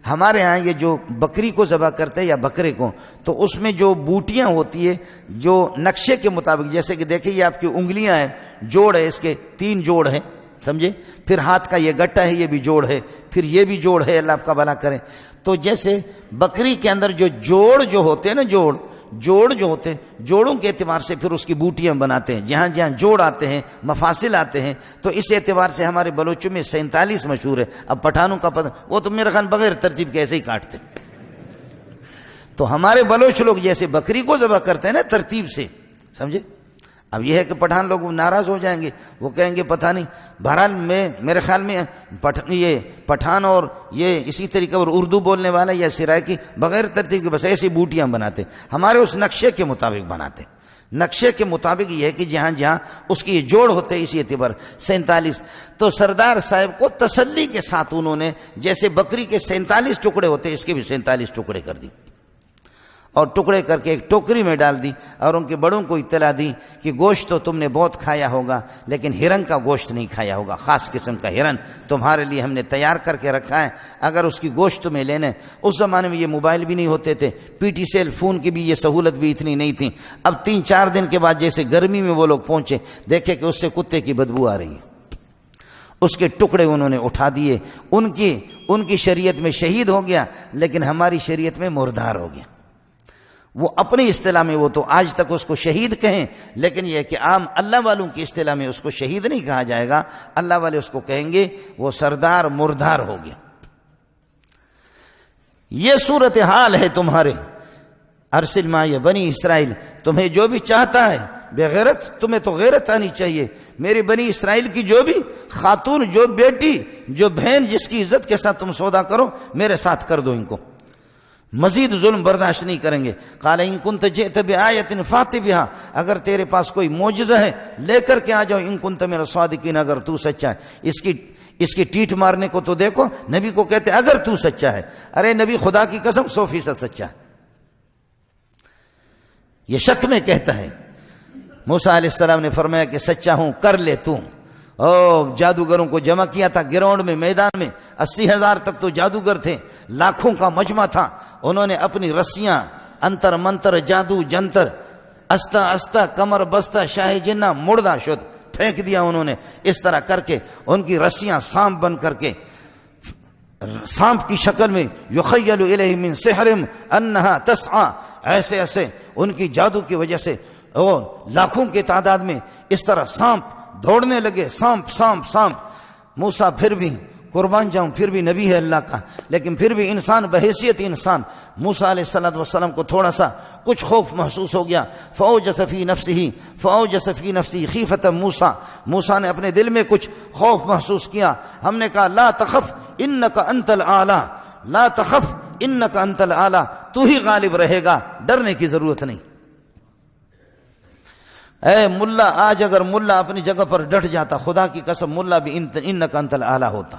Speaker 1: ہمارے ہاں یہ جو بکری کو ذبح کرتے ہیں یا بکرے کو، تو اس میں جو بوٹیاں ہوتی ہے جو نقشے کے مطابق، جیسے کہ دیکھیں یہ آپ کی انگلیاں ہیں، جوڑ ہے، اس کے 3 جوڑ ہیں، سمجھے، پھر ہاتھ کا یہ گٹا ہے، یہ بھی جوڑ ہے، پھر یہ بھی جوڑ ہے، اللہ آپ کا بھلا کرے. تو جیسے بکری کے اندر جو جوڑ جو ہوتے ہیں نا، جوڑ جو ہوتے ہیں، جوڑوں کے اعتبار سے پھر اس کی بوٹیاں بناتے ہیں، جہاں جہاں جوڑ آتے ہیں، مفاصل آتے ہیں، تو اس اعتبار سے ہمارے بلوچوں میں 47 مشہور ہے. اب پٹھانوں کا پتہ، وہ تو میرے خیال بغیر ترتیب کے ایسے ہی کاٹتے. تو ہمارے بلوچ لوگ جیسے بکری کو ذبح کرتے ہیں نا ترتیب سے، سمجھے. اب یہ ہے کہ پٹھان لوگ ناراض ہو جائیں گے، وہ کہیں گے پتہ نہیں. بہرحال میرے خیال میں یہ پٹھان اور یہ اسی طریقے اور اردو بولنے والا یا سرائکی بغیر ترتیب کے بس ایسی بوٹیاں بناتے. ہمارے اس نقشے کے مطابق بناتے. نقشے کے مطابق یہ ہے کہ جہاں جہاں اس کی یہ جوڑ ہوتے اسی اعتبار 47. تو سردار صاحب کو تسلی کے ساتھ انہوں نے جیسے بکری کے 47 ٹکڑے ہوتے اس کے بھی 47 ٹکڑے کر دی، اور ٹکڑے کر کے ایک ٹوکری میں ڈال دی، اور ان کے بڑوں کو اطلاع دی کہ گوشت تو تم نے بہت کھایا ہوگا لیکن ہرن کا گوشت نہیں کھایا ہوگا، خاص قسم کا ہرن تمہارے لیے ہم نے تیار کر کے رکھا ہے. اگر اس کی گوشت تمہیں لینے، اس زمانے میں یہ موبائل بھی نہیں ہوتے تھے، پی ٹی سیل فون کی بھی یہ سہولت بھی اتنی نہیں تھی. اب 3-4 دن کے بعد جیسے گرمی میں وہ لوگ پہنچے، دیکھے کہ اس سے کتے کی بدبو آ رہی ہے. اس کے ٹکڑے انہوں نے اٹھا دیے. ان کی شریعت میں شہید ہو گیا، لیکن ہماری شریعت میں مردار ہو گیا. وہ اپنی اصطلاح میں وہ تو آج تک اس کو شہید کہیں، لیکن یہ کہ عام اللہ والوں کی اصطلاح میں اس کو شہید نہیں کہا جائے گا. اللہ والے اس کو کہیں گے وہ سردار مردار ہو گیا. یہ صورتحال ہے تمہارے. ارسل معی بنی اسرائیل، تمہیں جو بھی چاہتا ہے بغیرت، تمہیں تو غیرت آنی چاہیے. میری بنی اسرائیل کی جو بھی خاتون، جو بیٹی، جو بہن، جس کی عزت کے ساتھ تم سودا کرو، میرے ساتھ کر دو ان کو. مزید ظلم برداشت نہیں کریں گے۔ قال ان کنت جئت بآیۃ فأت بہا، اگر تیرے پاس کوئی معجزہ ہے لے کر کے آ جاؤ، ان کنت من الصادقین، اگر تو سچا ہے۔ اس کی ٹیٹ مارنے کو تو دیکھو، نبی کو کہتے اگر تو سچا ہے۔ ارے نبی خدا کی قسم 100% سچا ہے، یہ شک میں کہتا ہے۔ موسیٰ علیہ السلام نے فرمایا کہ سچا ہوں، کر لے تو۔ جادوگروں کو جمع کیا تھا گراؤنڈ میں، میدان میں، 80,000 تک تو جادوگر تھے، لاکھوں کا مجمع تھا۔ انہوں نے اپنی رسیاں، انتر منتر، جادو جنتر، استا استا، کمر بستہ، شاہ جنہ، مردہ شد، پھینک دیا انہوں نے۔ اس طرح کر کے ان کی رسیاں سانپ بن کر کے، سانپ کی شکل میں، یخیل الیہ من سحرہم انہا تسعی، ایسے ایسے ان کی جادو کی وجہ سے اور لاکھوں کی تعداد میں اس طرح سانپ دوڑنے لگے، سانپ سانپ سانپ۔ موسیٰ پھر بھی قربان جاؤں، پھر بھی نبی ہے اللہ کا، لیکن پھر بھی انسان بحیثیت انسان، موسیٰ علیہ السلام کو تھوڑا سا کچھ خوف محسوس ہو گیا۔ فأوجس فی نفسہ خیفۃ موسیٰ، موسیٰ نے اپنے دل میں کچھ خوف محسوس کیا۔ ہم نے کہا لا تخف انک انت الاعلی، لا تخف انک انت الاعلی، تو ہی غالب رہے گا، ڈرنے کی ضرورت نہیں۔ اے ملا، آج اگر ملا اپنی جگہ پر ڈٹ جاتا، خدا کی قسم ملا بھی انک انت الاعلی ہوتا۔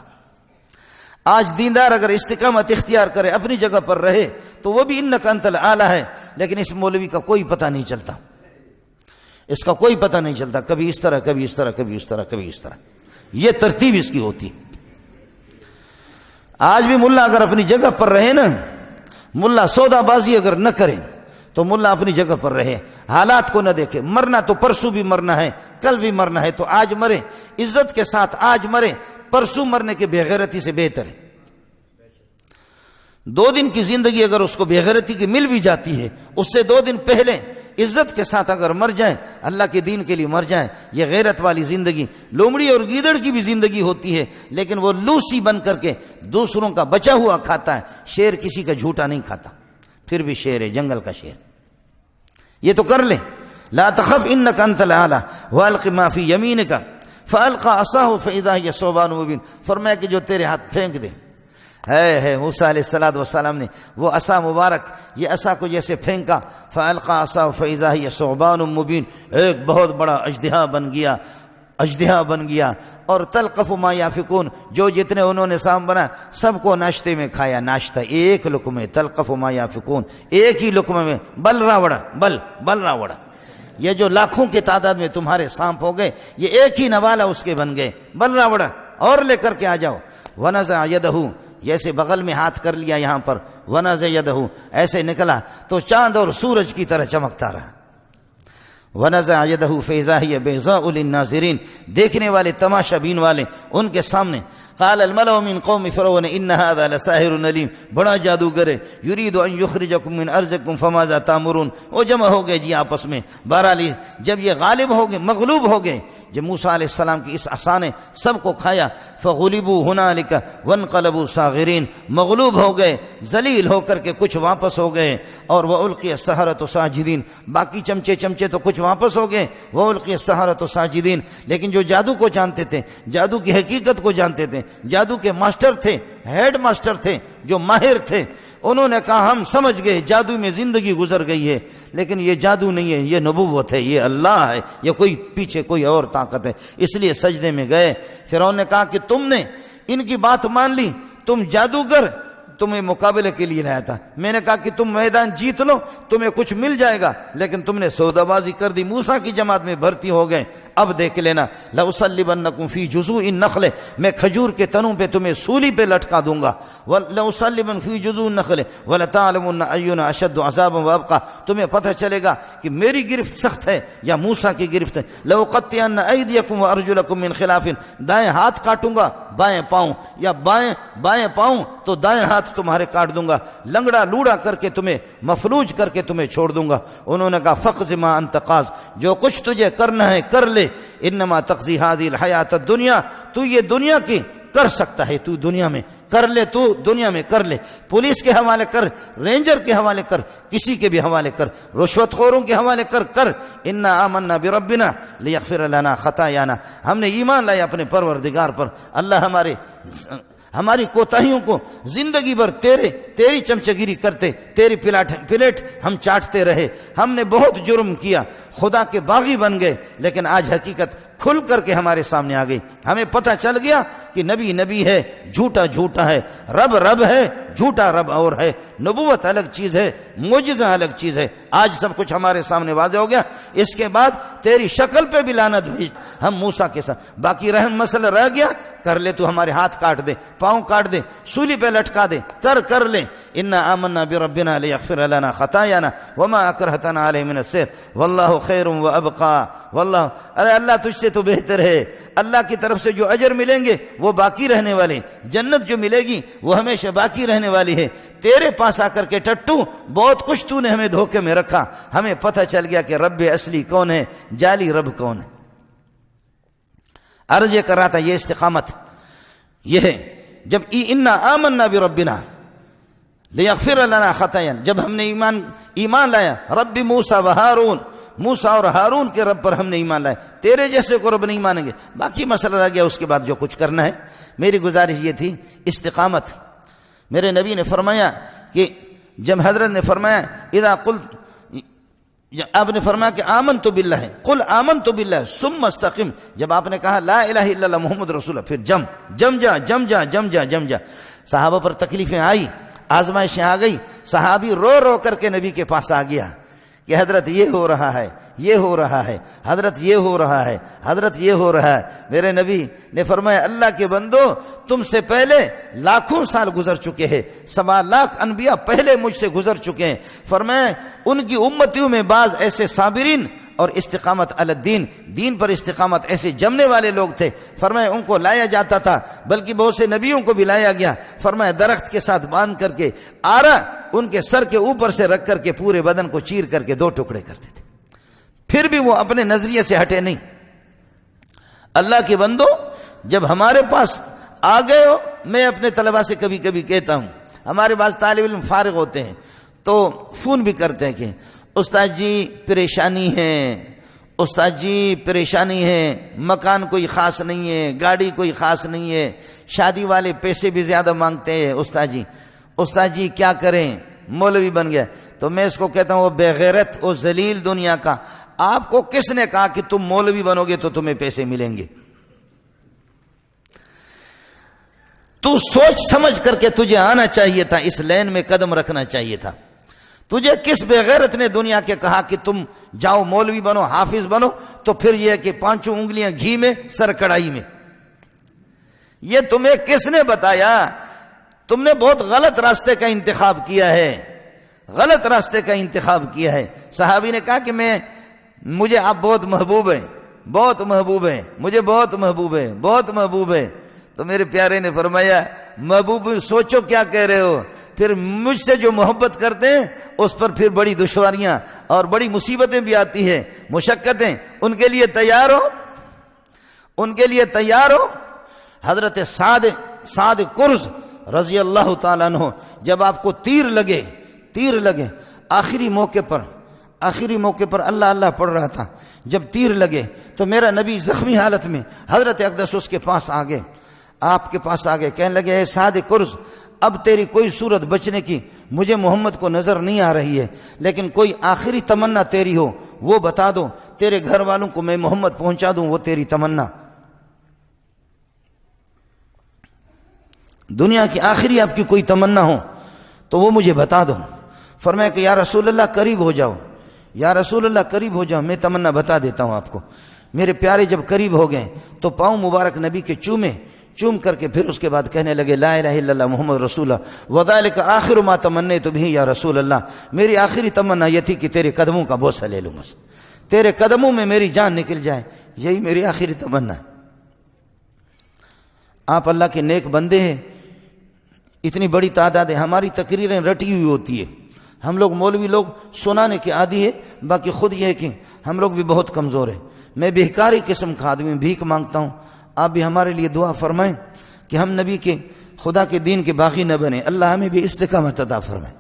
Speaker 1: آج دیندار اگر استقامت اختیار کرے، اپنی جگہ پر رہے، تو وہ بھی انک انت الاعلی ہے، لیکن اس مولوی کا کوئی پتہ نہیں چلتا، اس کا کوئی پتہ نہیں چلتا، کبھی اس طرح کبھی اس طرح کبھی اس طرح کبھی اس طرح، یہ ترتیب اس کی ہوتی۔ آج بھی ملا اگر اپنی جگہ پر رہے نا، ملا سودا بازی اگر نہ کرے تو ملا اپنی جگہ پر رہے، حالات کو نہ دیکھے، مرنا تو پرسوں بھی مرنا ہے، کل بھی مرنا ہے، تو آج مرے عزت کے ساتھ، آج مرے، پرسوں مرنے کے بے غیرتی سے بہتر ہے۔ 2 دن کی زندگی اگر اس کو بے غیرتی کی مل بھی جاتی ہے، اس سے 2 دن پہلے عزت کے ساتھ اگر مر جائیں، اللہ کے دین کے لیے مر جائیں، یہ غیرت والی زندگی۔ لومڑی اور گیدڑ کی بھی زندگی ہوتی ہے، لیکن وہ لوسی بن کر کے دوسروں کا بچا ہوا کھاتا ہے، شیر کسی کا جھوٹا نہیں کھاتا، پھر بھی شیر ہے، جنگل کا شیر۔ یہ تو کر لے، لا تخف انک انت الاعلی والق ما فی یمینک فالقى عصاه فاذا هي ثعبان مبین، فرمایا کہ جو تیرے ہاتھ پھینک دے۔ ہے موسیٰ علیہ السلام نے وہ عصا مبارک، یہ عصا کو جیسے پھینکا، فالقى عصاه فاذا هي ثعبان مبین، ایک بہت بڑا اژدہا بن گیا، اور تلقف ما یافکون، جو جتنے انہوں نے سام بنا سب کو ناشتے میں کھایا، ناشتہ ایک لقمے، تلقف ما یافکون، ایک ہی لقمے میں بل راوڑا۔ یہ جو لاکھوں کی تعداد میں تمہارے سانپ ہو گئے، یہ ایک ہی نوالا اس کے بن گئے، بل راوڑا، اور لے کر کے آ جاؤ۔ ونزع یدہ، جیسے بغل میں ہاتھ کر لیا یہاں پر، ونزع یدہ، ایسے نکلا تو چاند اور سورج کی طرح چمکتا رہا۔ ونزع یدہ فاذا ہی بیضاء للناظرین، دیکھنے والے، تماشا بین والے ان کے سامنے۔ قال الملأ من قوم فرعون ان هذا لساحر علیم، بڑا جادوگر ہے، یرید ان یخرجکم من ارضکم فماذا تامرون۔ وہ جمع ہو گئے جی آپس میں، بہرحال جب یہ غالب ہو گئے، مغلوب ہو گئے، جب موسیٰ علیہ السلام کی اس عصا نے سب کو کھایا، فغلبوا ہنالک وانقلبوا صاغرین، مغلوب ہو گئے، ذلیل ہو کر کے کچھ واپس ہو گئے، اور وَأُلْقِيَ السَّحَرَةُ ساجدین، باقی چمچے تو کچھ واپس ہو گئے، وَأُلْقِيَ السَّحَرَةُ ساجدین۔ لیکن جو جادو کو جانتے تھے، جادو کی حقیقت کو جانتے تھے، جادو کے ماسٹر تھے، ہیڈ ماسٹر تھے، جو ماہر تھے، انہوں نے کہا ہم سمجھ گئے جادو میں زندگی گزر گئی ہے، لیکن یہ جادو نہیں ہے، یہ نبوت ہے، یہ اللہ ہے، یہ کوئی پیچھے کوئی اور طاقت ہے، اس لیے سجدے میں گئے۔ فرعون نے کہا کہ تم نے ان کی بات مان لی، تم جادوگر، تمہیں مقابلے کے لیے لایا تھا، میں نے کہا کہ تم میدان جیت لو، تمہیں کچھ مل جائے گا، لیکن تم نے سودا بازی کر دی، موسیٰ کی جماعت میں بھرتی ہو گئے۔ اب دیکھ لینا، لأصلبنکم فی جذوع النخل، میں کھجور کے تنوں پہ تمہیں سولی پہ لٹکا دوں گا، لأصلبن فی جذوع النخل ولتعلمن اینا اشد عذابا وابقى، تمہیں پتہ چلے گا کہ میری گرفت سخت ہے یا موسیٰ کی گرفت ہے۔ لأقطعن ایدیکم وارجلکم من خلاف، دائیں ہاتھ کاٹوں گا بائیں پاؤں، یا بائیں پاؤں تو دائیں ہاتھ تمہارے کاٹ دوں گا، لنگڑا لوڑا کر کے تمہیں مفلوج کر کے تمہیں چھوڑ دوں گا۔ انہوں نے کہا فقض ما انت قاض، جو کچھ تجھے کرنا ہے کر لے، انما تقضی هذه الحیات الدنیا، تو یہ دنیا کی کر سکتا ہے، تو دنیا میں کر لے، تو دنیا میں کر لے، پولیس کے حوالے کر، رینجر کے حوالے کر، کسی کے بھی حوالے کر، رشوت خوروں کے حوالے کر۔ انا آمنا بربنا لیغفر لنا خطایانا، ہم نے ایمان لایا اپنے پروردگار پر، اللہ ہماری کوتاہیوں کو زندگی بھر تیری چمچگیری کرتے، تیری پلیٹ ہم چاٹتے رہے، ہم نے بہت جرم کیا، خدا کے باغی بن گئے، لیکن آج حقیقت کھل کر کے ہمارے سامنے آ گئی، ہمیں پتہ چل گیا کہ نبی نبی ہے، جھوٹا جھوٹا ہے، رب رب ہے، جھوٹا رب اور ہے، نبوت الگ چیز ہے، معجزہ الگ چیز ہے۔ آج سب کچھ ہمارے سامنے واضح ہو گیا، اس کے بعد تیری شکل پہ بھی لعنت بھیج۔ ہم موسیٰ کے ساتھ باقی رحم مسئلہ رہ گیا، کر لے تو ہمارے ہاتھ کاٹ دے، پاؤں کاٹ دے، سولی پہ لٹکا دے، کر لے۔ انا آمنا بربنا لیغفر لنا خطایانا وما اکرہتنا علیہ من السحر واللہ خیر وابقا۔ واللہ، ارے اللہ تجھ سے تو بہتر ہے، اللہ کی طرف سے جو اجر ملیں گے وہ باقی رہنے والے، جنت جو ملے گی وہ ہمیشہ باقی رہنے والی ہے۔ تیرے پاس آ کر کے ٹٹو بہت کچھ تو نے ہمیں دھوکے میں رکھا، ہمیں پتہ چل گیا کہ رب اصلی کون ہے، جعلی رب کون ہے۔ عرض یہ کر رہا تھا، یہ استقامت یہ ہے جب انا آمنا بربنا لیغفر لنا خطایانا، جب ہم نے ایمان لایا رب موسیٰ و ہارون، موسیٰ اور ہارون کے رب پر ہم نے ایمان لایا، تیرے جیسے کو رب نہیں مانیں گے۔ باقی مسئلہ رہ گیا، اس کے بعد جو کچھ کرنا ہے۔ میری گزارش یہ تھی، استقامت۔ میرے نبی نے فرمایا کہ جب حضرت نے فرمایا اذا قلت، آپ نے فرمایا کہ آمنت باللہ، قل آمنت باللہ ثم استقم، جب آپ نے کہا لا الہ الا اللہ محمد رسول اللہ، پھر جم جا۔ صحابہ پر تکلیفیں آئی، آزمائشیں آ گئی، صحابی رو رو کر کے نبی کے پاس آ گیا کہ حضرت یہ ہو رہا ہے، یہ ہو رہا ہے، حضرت یہ ہو رہا ہے، حضرت یہ ہو رہا ہے۔ میرے نبی نے فرمایا اللہ کے بندو، تم سے پہلے لاکھوں سال گزر چکے ہیں، 1.25 لاکھ انبیاء پہلے مجھ سے گزر چکے ہیں۔ فرمایا ان کی امتیوں میں بعض ایسے صابرین اور استقامت علی الدین، دین پر استقامت ایسے جمنے والے لوگ تھے، فرمایا ان کو لایا جاتا تھا، بلکہ بہت سے نبیوں کو بھی لایا گیا، فرمایا درخت کے ساتھ باندھ کر کے آرا ان کے سر کے اوپر سے رکھ کر کے پورے بدن کو چیر کر کے 2 ٹکڑے کرتے تھے، پھر بھی وہ اپنے نظریے سے ہٹے نہیں۔ اللہ کے بندو، جب ہمارے پاس آ گئے ہو، میں اپنے طلباء سے کبھی کبھی کہتا ہوں، ہمارے پاس طالب علم فارغ ہوتے ہیں تو فون بھی کرتے ہیں کہ استاد جی پریشانی ہے، استاد جی پریشانی ہے، مکان کوئی خاص نہیں ہے، گاڑی کوئی خاص نہیں ہے، شادی والے پیسے بھی زیادہ مانگتے ہیں، استاد جی کیا کریں، مولوی بن گیا۔ تو میں اس کو کہتا ہوں وہ بے غیرت، وہ ذلیل دنیا کا، آپ کو کس نے کہا کہ تم مولوی بنو گے تو تمہیں پیسے ملیں گے؟ تو سوچ سمجھ کر کے تجھے آنا چاہیے تھا، اس لین میں قدم رکھنا چاہیے تھا۔ تجھے کس بے غیرت نے دنیا کے کہا کہ تم جاؤ مولوی بنو، حافظ بنو، تو پھر یہ کہ 5 انگلیاں گھی میں سر کڑائی میں، یہ تمہیں کس نے بتایا؟ تم نے بہت غلط راستے کا انتخاب کیا ہے، غلط راستے کا انتخاب کیا ہے۔ صحابی نے کہا کہ مجھے آپ بہت محبوب ہیں، بہت محبوب ہیں، مجھے بہت محبوب ہے، بہت محبوب ہے۔ تو میرے پیارے نے فرمایا محبوب سوچو کیا کہہ رہے ہو، پھر مجھ سے جو محبت کرتے ہیں اس پر پھر بڑی دشواریاں اور بڑی مصیبتیں بھی آتی ہیں، مشقتیں، ان کے لیے تیار ہو، ان کے لیے تیار ہو۔ حضرت سعد کرز رضی اللہ تعالیٰ عنہ، جب آپ کو تیر لگے آخری موقع پر اللہ اللہ پڑھ رہا تھا، جب تیر لگے تو میرا نبی زخمی حالت میں حضرت اقدس اس کے پاس آ گئے، آپ کے پاس آ گئے، کہنے لگے اے سعد کرز، اب تیری کوئی صورت بچنے کی مجھے محمد کو نظر نہیں آ رہی ہے، لیکن کوئی آخری تمنا تیری ہو وہ بتا دو، تیرے گھر والوں کو میں محمد پہنچا دوں، وہ تیری تمنا، دنیا کی آخری آپ کی کوئی تمنا ہو تو وہ مجھے بتا دو۔ فرمایا کہ یا رسول اللہ قریب ہو جاؤ، یا رسول اللہ قریب ہو جاؤ، میں تمنا بتا دیتا ہوں آپ کو۔ میرے پیارے جب قریب ہو گئے تو پاؤں مبارک نبی کے چوم کر کے پھر اس کے بعد کہنے لگے لا الہ الا اللہ محمد رسول اللہ وذالک آخر ما تمنیت به یا رسول اللہ، میری آخری تمنا یہ تھی کہ تیرے قدموں کا بوسہ لے لوں، بس تیرے قدموں میں میری جان نکل جائے، یہی میری آخری تمنا ہے۔ آپ اللہ کے نیک بندے ہیں، اتنی بڑی تعداد ہے، ہماری تقریریں رٹی ہوئی ہوتی ہے، ہم لوگ مولوی لوگ سنانے کے عادی ہے، باقی خود یہ ہے کہ ہم لوگ بھی بہت کمزور ہیں، میں بہکاری قسم کا آدمی بھیک مانگتا ہوں، آپ بھی ہمارے لیے دعا فرمائیں کہ ہم نبی کے خدا کے دین کے باغی نہ بنیں، اللہ ہمیں بھی استقامت عطا فرمائے۔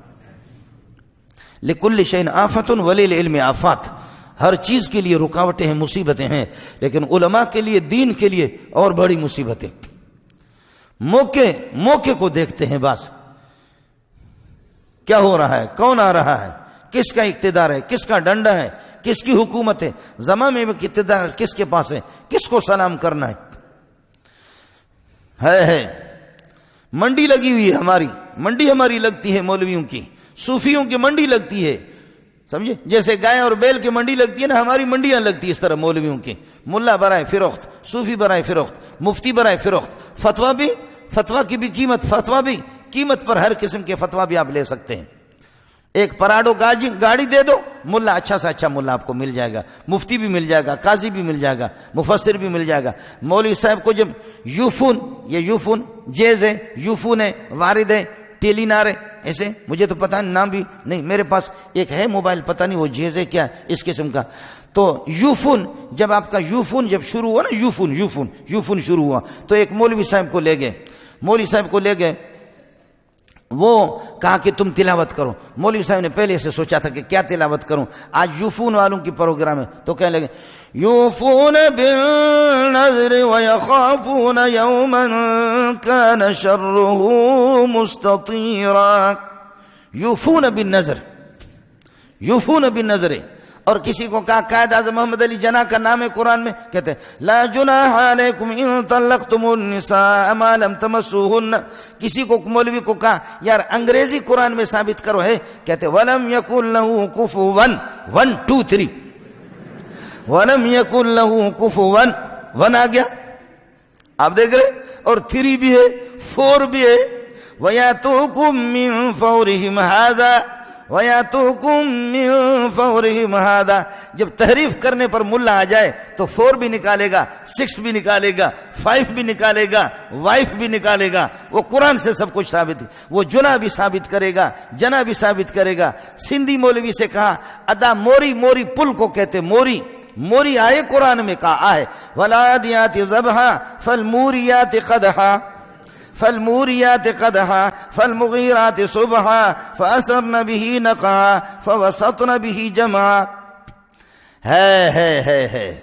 Speaker 1: لکل شیء آفۃ وللعلم آفات، ہر چیز کے لیے رکاوٹیں ہیں، مصیبتیں ہیں، لیکن علماء کے لیے، دین کے لیے اور بڑی مصیبتیں۔ موقع کو دیکھتے ہیں بس کیا ہو رہا ہے, کون آ رہا ہے, کس کا اقتدار ہے, کس کا ڈنڈا ہے, کس کی حکومت ہے, زماں میں اقتدار کس کے پاس ہے, کس کو سلام کرنا ہے. منڈی لگی ہوئی ہے منڈی ہماری لگتی ہے مولویوں کی, صوفیوں کی منڈی لگتی ہے, سمجھے, جیسے گائے اور بیل کی منڈی لگتی ہے نا, ہماری منڈیاں لگتی ہے اس طرح مولویوں کی. ملا برائے فروخت, صوفی برائے فروخت, مفتی برائے فروخت, فتوا کی بھی قیمت, فتوا بھی قیمت پر, ہر قسم کے فتوا بھی آپ لے سکتے ہیں. ایک پراڈو گاڑی دے دو, ملا اچھا سا اچھا ملا آپ کو مل جائے گا, مفتی بھی مل جائے گا, قاضی بھی مل جائے گا, مفسر بھی مل جائے گا. مولوی صاحب کو جب یوفون جیز ہے, یوفون ہے, وارد ہے, ٹیلی نار ہے, ایسے مجھے تو پتہ نام بھی نہیں, میرے پاس ایک ہے موبائل, پتہ نہیں وہ جیز ہے کیا اس قسم کا. تو یوفون, جب آپ کا یوفون جب شروع ہوا نا, یوفون شروع ہوا, تو ایک مولوی صاحب کو لے گئے, وہ کہا کہ تم تلاوت کرو. مولوی صاحب نے پہلے سے سوچا تھا کہ کیا تلاوت کروں, آج یوفون والوں کی پروگرام ہے, تو کہنے لگے یوفون بالنذر ویخافون یوما کان شرہ مستطیرا. یوفون بالنذر. اور کسی کو کہا قائد اعظم محمد علی جناح کا نام ہے قرآن میں, کہتے ہیں لا جناح علیکم ان طلقتم النساء ما لم تمسوهن. کسی کو مولوی کو کہا یار انگریزی قرآن میں ثابت کرو ہے, کہتے ولم یکن له کفوا 1 2 3 ولم یکن له کفوا 1 آ گیا, آپ دیکھ رہے, اور 3 بھی ہے, 4 بھی ہے. وَيَأْتُوكُم مِّن فَوْرِهِمْ هَٰذَا وَيَأْتُوكُم مِّن فَوْرِهِمْ هَٰذَا. جب تحریف کرنے پر ملا آ جائے تو 4 بھی نکالے گا, 6 بھی نکالے گا, 5 بھی نکالے گا, وائف بھی نکالے گا. وہ قرآن سے سب کچھ ثابت, وہ جنا بھی ثابت کرے گا, جنا بھی ثابت کرے گا. سندھی مولوی سے کہا ادا موری پل کو کہتے, موری آئے قرآن میں کہا آئے, وَالْعَادِيَاتِ ضَبْحًا فَالْمُورِيَاتِ قَدْحًا فالموریات قدحا فالمغیرات صبحا فأثرن به نقعا فوسطن به جمعا. ہے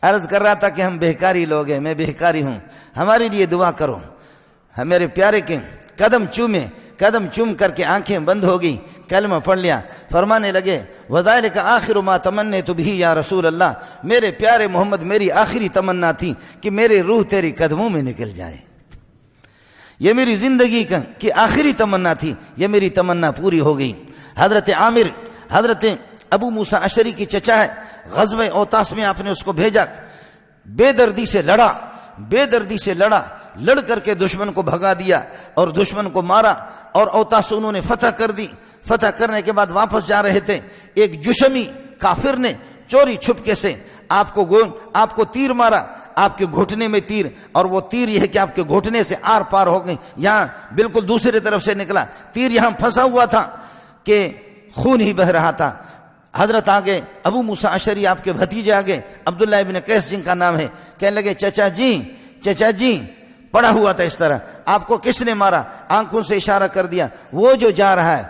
Speaker 1: عرض کر رہا تھا کہ ہم بہکاری لوگ ہیں, میں بہکاری ہوں, ہمارے لیے دعا کرو. میرے پیارے کے قدم چوم کر کے آنکھیں بند ہو گئی, کلمہ پڑھ لیا, فرمانے لگے وذالک آخر ما تمنیت به یا رسول اللہ. میرے پیارے محمد, میری آخری تمنا تھی کہ میری روح تیری قدموں میں نکل جائے. یہ میری زندگی کی آخری تمنا تھی, یہ میری تمنا پوری ہو گئی. حضرت عامر, حضرت ابو موسیٰ اشعری کی چچا ہے, غزوہ اوطاس میں آپ نے اس کو بھیجا, بے دردی سے لڑا, لڑ کر کے دشمن کو بھگا دیا اور دشمن کو مارا, اور اوطاس انہوں نے فتح کر دی. فتح کرنے کے بعد واپس جا رہے تھے, ایک جشمی کافر نے چوری چھپکے سے آپ کو تیر مارا, آپ کے گھٹنے میں تیر, اور وہ تیر یہ ہے کہ آپ کے گھٹنے سے آر پار ہو گئی, یہاں بالکل دوسری طرف سے نکلا تیر, یہاں پھنسا ہوا تھا کہ خون ہی بہ رہا تھا. حضرت آگے ابو موسیٰ اشعری آپ کے بھتیجے آگے, عبداللہ ابن قیس جن کا نام ہے, کہنے لگے چچا جی پڑا ہوا تھا اس طرح, آپ کو کس نے مارا؟ آنکھوں سے اشارہ کر دیا, وہ جو جا رہا ہے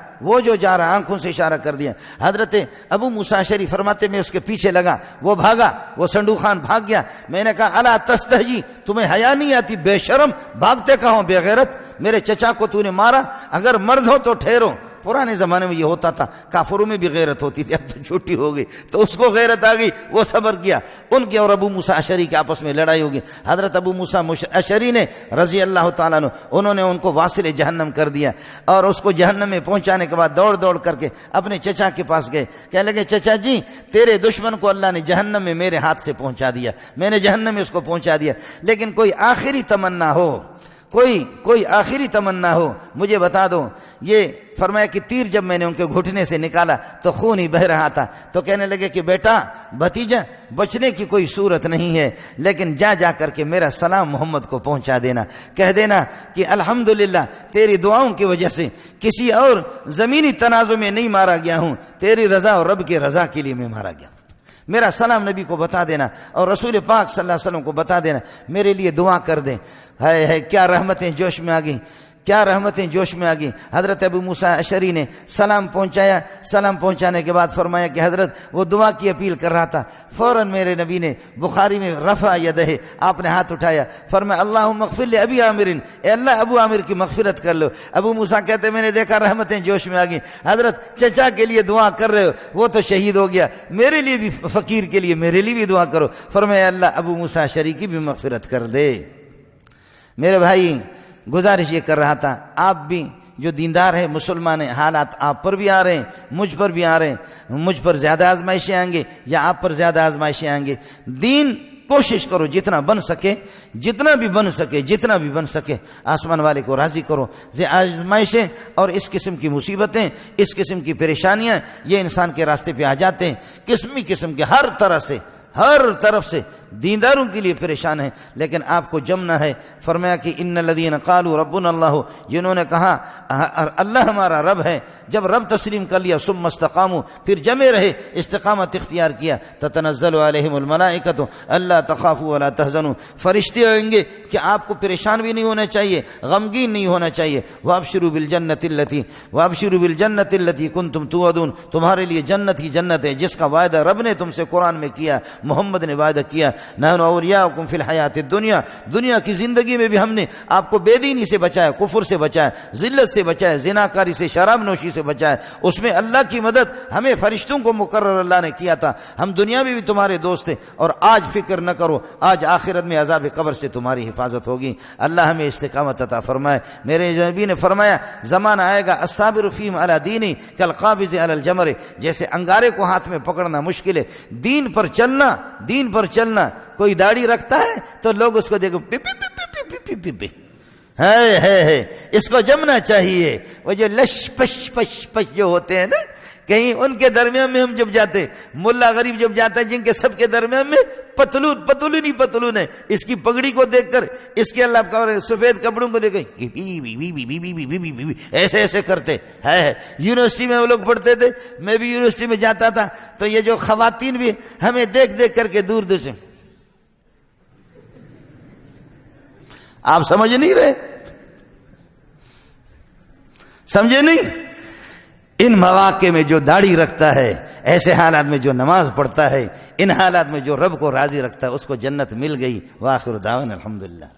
Speaker 1: آنکھوں سے اشارہ کر دیا. حضرت ابو موسیٰ اشعری فرماتے میں اس کے پیچھے لگا, وہ بھاگا, وہ صندوق خان بھاگ گیا. میں نے کہا الا تستحی, تمہیں حیا نہیں آتی, بے شرم, بھاگتے کہاں بے غیرت, میرے چچا کو تو نے مارا, اگر مرد ہو تو ٹھہرو. پرانے زمانے میں یہ ہوتا تھا, کافروں میں بھی غیرت ہوتی تھی, اب تو چھوٹی ہو گئی, تو اس کو غیرت آ گئی, وہ صبر کیا. ان کے اور ابو موسیٰ اشعری کے آپس میں لڑائی ہوگی. حضرت ابو موسیٰ اشعری نے رضی اللہ تعالیٰ عنہ, انہوں نے ان کو واصل جہنم کر دیا, اور اس کو جہنم میں پہنچانے کے بعد دوڑ کر کے اپنے چچا کے پاس گئے. کہنے لگے چچا جی تیرے دشمن کو اللہ نے جہنم میں میرے ہاتھ سے پہنچا دیا, میں نے جہنم میں اس کو پہنچا دیا, لیکن کوئی آخری تمنا ہو, کوئی آخری تمنا ہو مجھے بتا دو. یہ فرمایا کہ تیر جب میں نے ان کے گھٹنے سے نکالا تو خون ہی بہ رہا تھا. تو کہنے لگے کہ بیٹا بھتیجا, بچنے کی کوئی صورت نہیں ہے, لیکن جا کر کے میرا سلام محمد کو پہنچا دینا, کہہ دینا کہ الحمدللہ تیری دعاؤں کی وجہ سے کسی اور زمینی تنازع میں نہیں مارا گیا ہوں, تیری رضا اور رب کی رضا کے لیے میں مارا گیا. میرا سلام نبی کو بتا دینا, اور رسول پاک صلی اللہ علیہ وسلم کو بتا دینا, میرے لیے دعا کر دیں. ہے کیا رحمتیں جوش میں آ گئیں, کیا رحمتیں جوش میں آ گئیں. حضرت ابو موسیٰ اشعری نے سلام پہنچایا. سلام پہنچانے کے بعد فرمایا کہ حضرت وہ دعا کی اپیل کر رہا تھا. فوراً میرے نبی نے بخاری میں رفع یدہ، آپ نے ہاتھ اٹھایا، فرمایا اللہم اغفر لابی عامر، اے اللہ ابو عامر کی مغفرت کر لو. ابو موسیٰ کہتے میں نے دیکھا رحمتیں جوش میں آ گئیں. حضرت چچا کے لیے دعا کر رہے ہو، وہ تو شہید ہو گیا، میرے لیے بھی، فقیر کے لیے میرے لیے بھی دعا کرو. فرمایا اللہ ابو موسیٰ اشعری کی بھی مغفرت کر دے. میرے بھائی گزارش یہ کر رہا تھا، آپ بھی جو دیندار ہے، مسلمان ہیں، حالات آپ پر بھی آ رہے ہیں، مجھ پر بھی آ رہے ہیں. مجھ پر زیادہ آزمائشیں آئیں گے یا آپ پر زیادہ آزمائشیں آئیں گے. دین کوشش کرو جتنا بن سکے، جتنا بھی بن سکے آسمان والے کو راضی کرو. آزمائشیں اور اس قسم کی مصیبتیں، اس قسم کی پریشانیاں یہ انسان کے راستے پہ آ جاتے ہیں. قسم کے ہر طرف سے دینداروں کے لیے پریشان ہے، لیکن آپ کو جمنا ہے. فرمایا کہ ان الذین قالوا ربنا اللہ، جنہوں نے کہا اللہ ہمارا رب ہے، جب رب تسلیم کر لیا، ثم استقاموا، پھر جمے رہے، استقامت اختیار کیا، تتنزل علیہم الملائکۃ الا تخافوا ولا تحزنوا، فرشتے آئیں گے کہ آپ کو پریشان بھی نہیں ہونا چاہیے، غمگین نہیں ہونا چاہیے. وابشروا بالجنۃ التي کنتم توعدون، تمہارے لیے جنت ہی جنت ہے جس کا وعدہ رب نے تم سے قرآن میں کیا، محمد نے وعدہ کیا. نحن اولیاؤکم فی الحیات الدنیا، دنیا کی زندگی میں بھی ہم نے آپ کو بے دینی سے بچایا، کفر سے بچایا، ذلت سے بچایا، زناکاری سے، شراب نوشی سے بچایا. اس میں اللہ کی مدد ہمیں فرشتوں کو مقرر اللہ نے کیا تھا. ہم دنیا میں بھی تمہارے دوست تھے، اور آج فکر نہ کرو، آج آخرت میں عذاب قبر سے تمہاری حفاظت ہوگی. اللہ ہمیں استقامت عطا فرمائے. میرے نبی نے فرمایا زمانہ آئے گا الصابر فیہم علی دینی کالقابض علی الجمر، جیسے انگارے کو ہاتھ میں پکڑنا مشکل ہے، دین پر چلنا. کوئی داڑھی رکھتا ہے تو لوگ اس کو دیکھو ہے اس کو جمنا چاہیے. وہ جو لش پش جو ہوتے ہیں نا، کہیں ان کے درمیان میں ہم جب جاتے، ملا غریب جب جاتا ہے جن کے سب کے درمیان میں پتلون ہے، اس کی پگڑی کو دیکھ کر، اس کے اللہ کا سفید کپڑوں کو دیکھ کر ایسے کرتے ہے. یونیورسٹی میں وہ لوگ پڑھتے تھے، میں بھی یونیورسٹی میں جاتا تھا، تو یہ جو خواتین بھی ہمیں دیکھ کر کے دور سے، آپ سمجھ نہیں رہے، سمجھے نہیں. ان مواقع میں جو داڑھی رکھتا ہے، ایسے حالات میں جو نماز پڑھتا ہے، ان حالات میں جو رب کو راضی رکھتا ہے، اس کو جنت مل گئی. وآخر دعوانا الحمدللہ.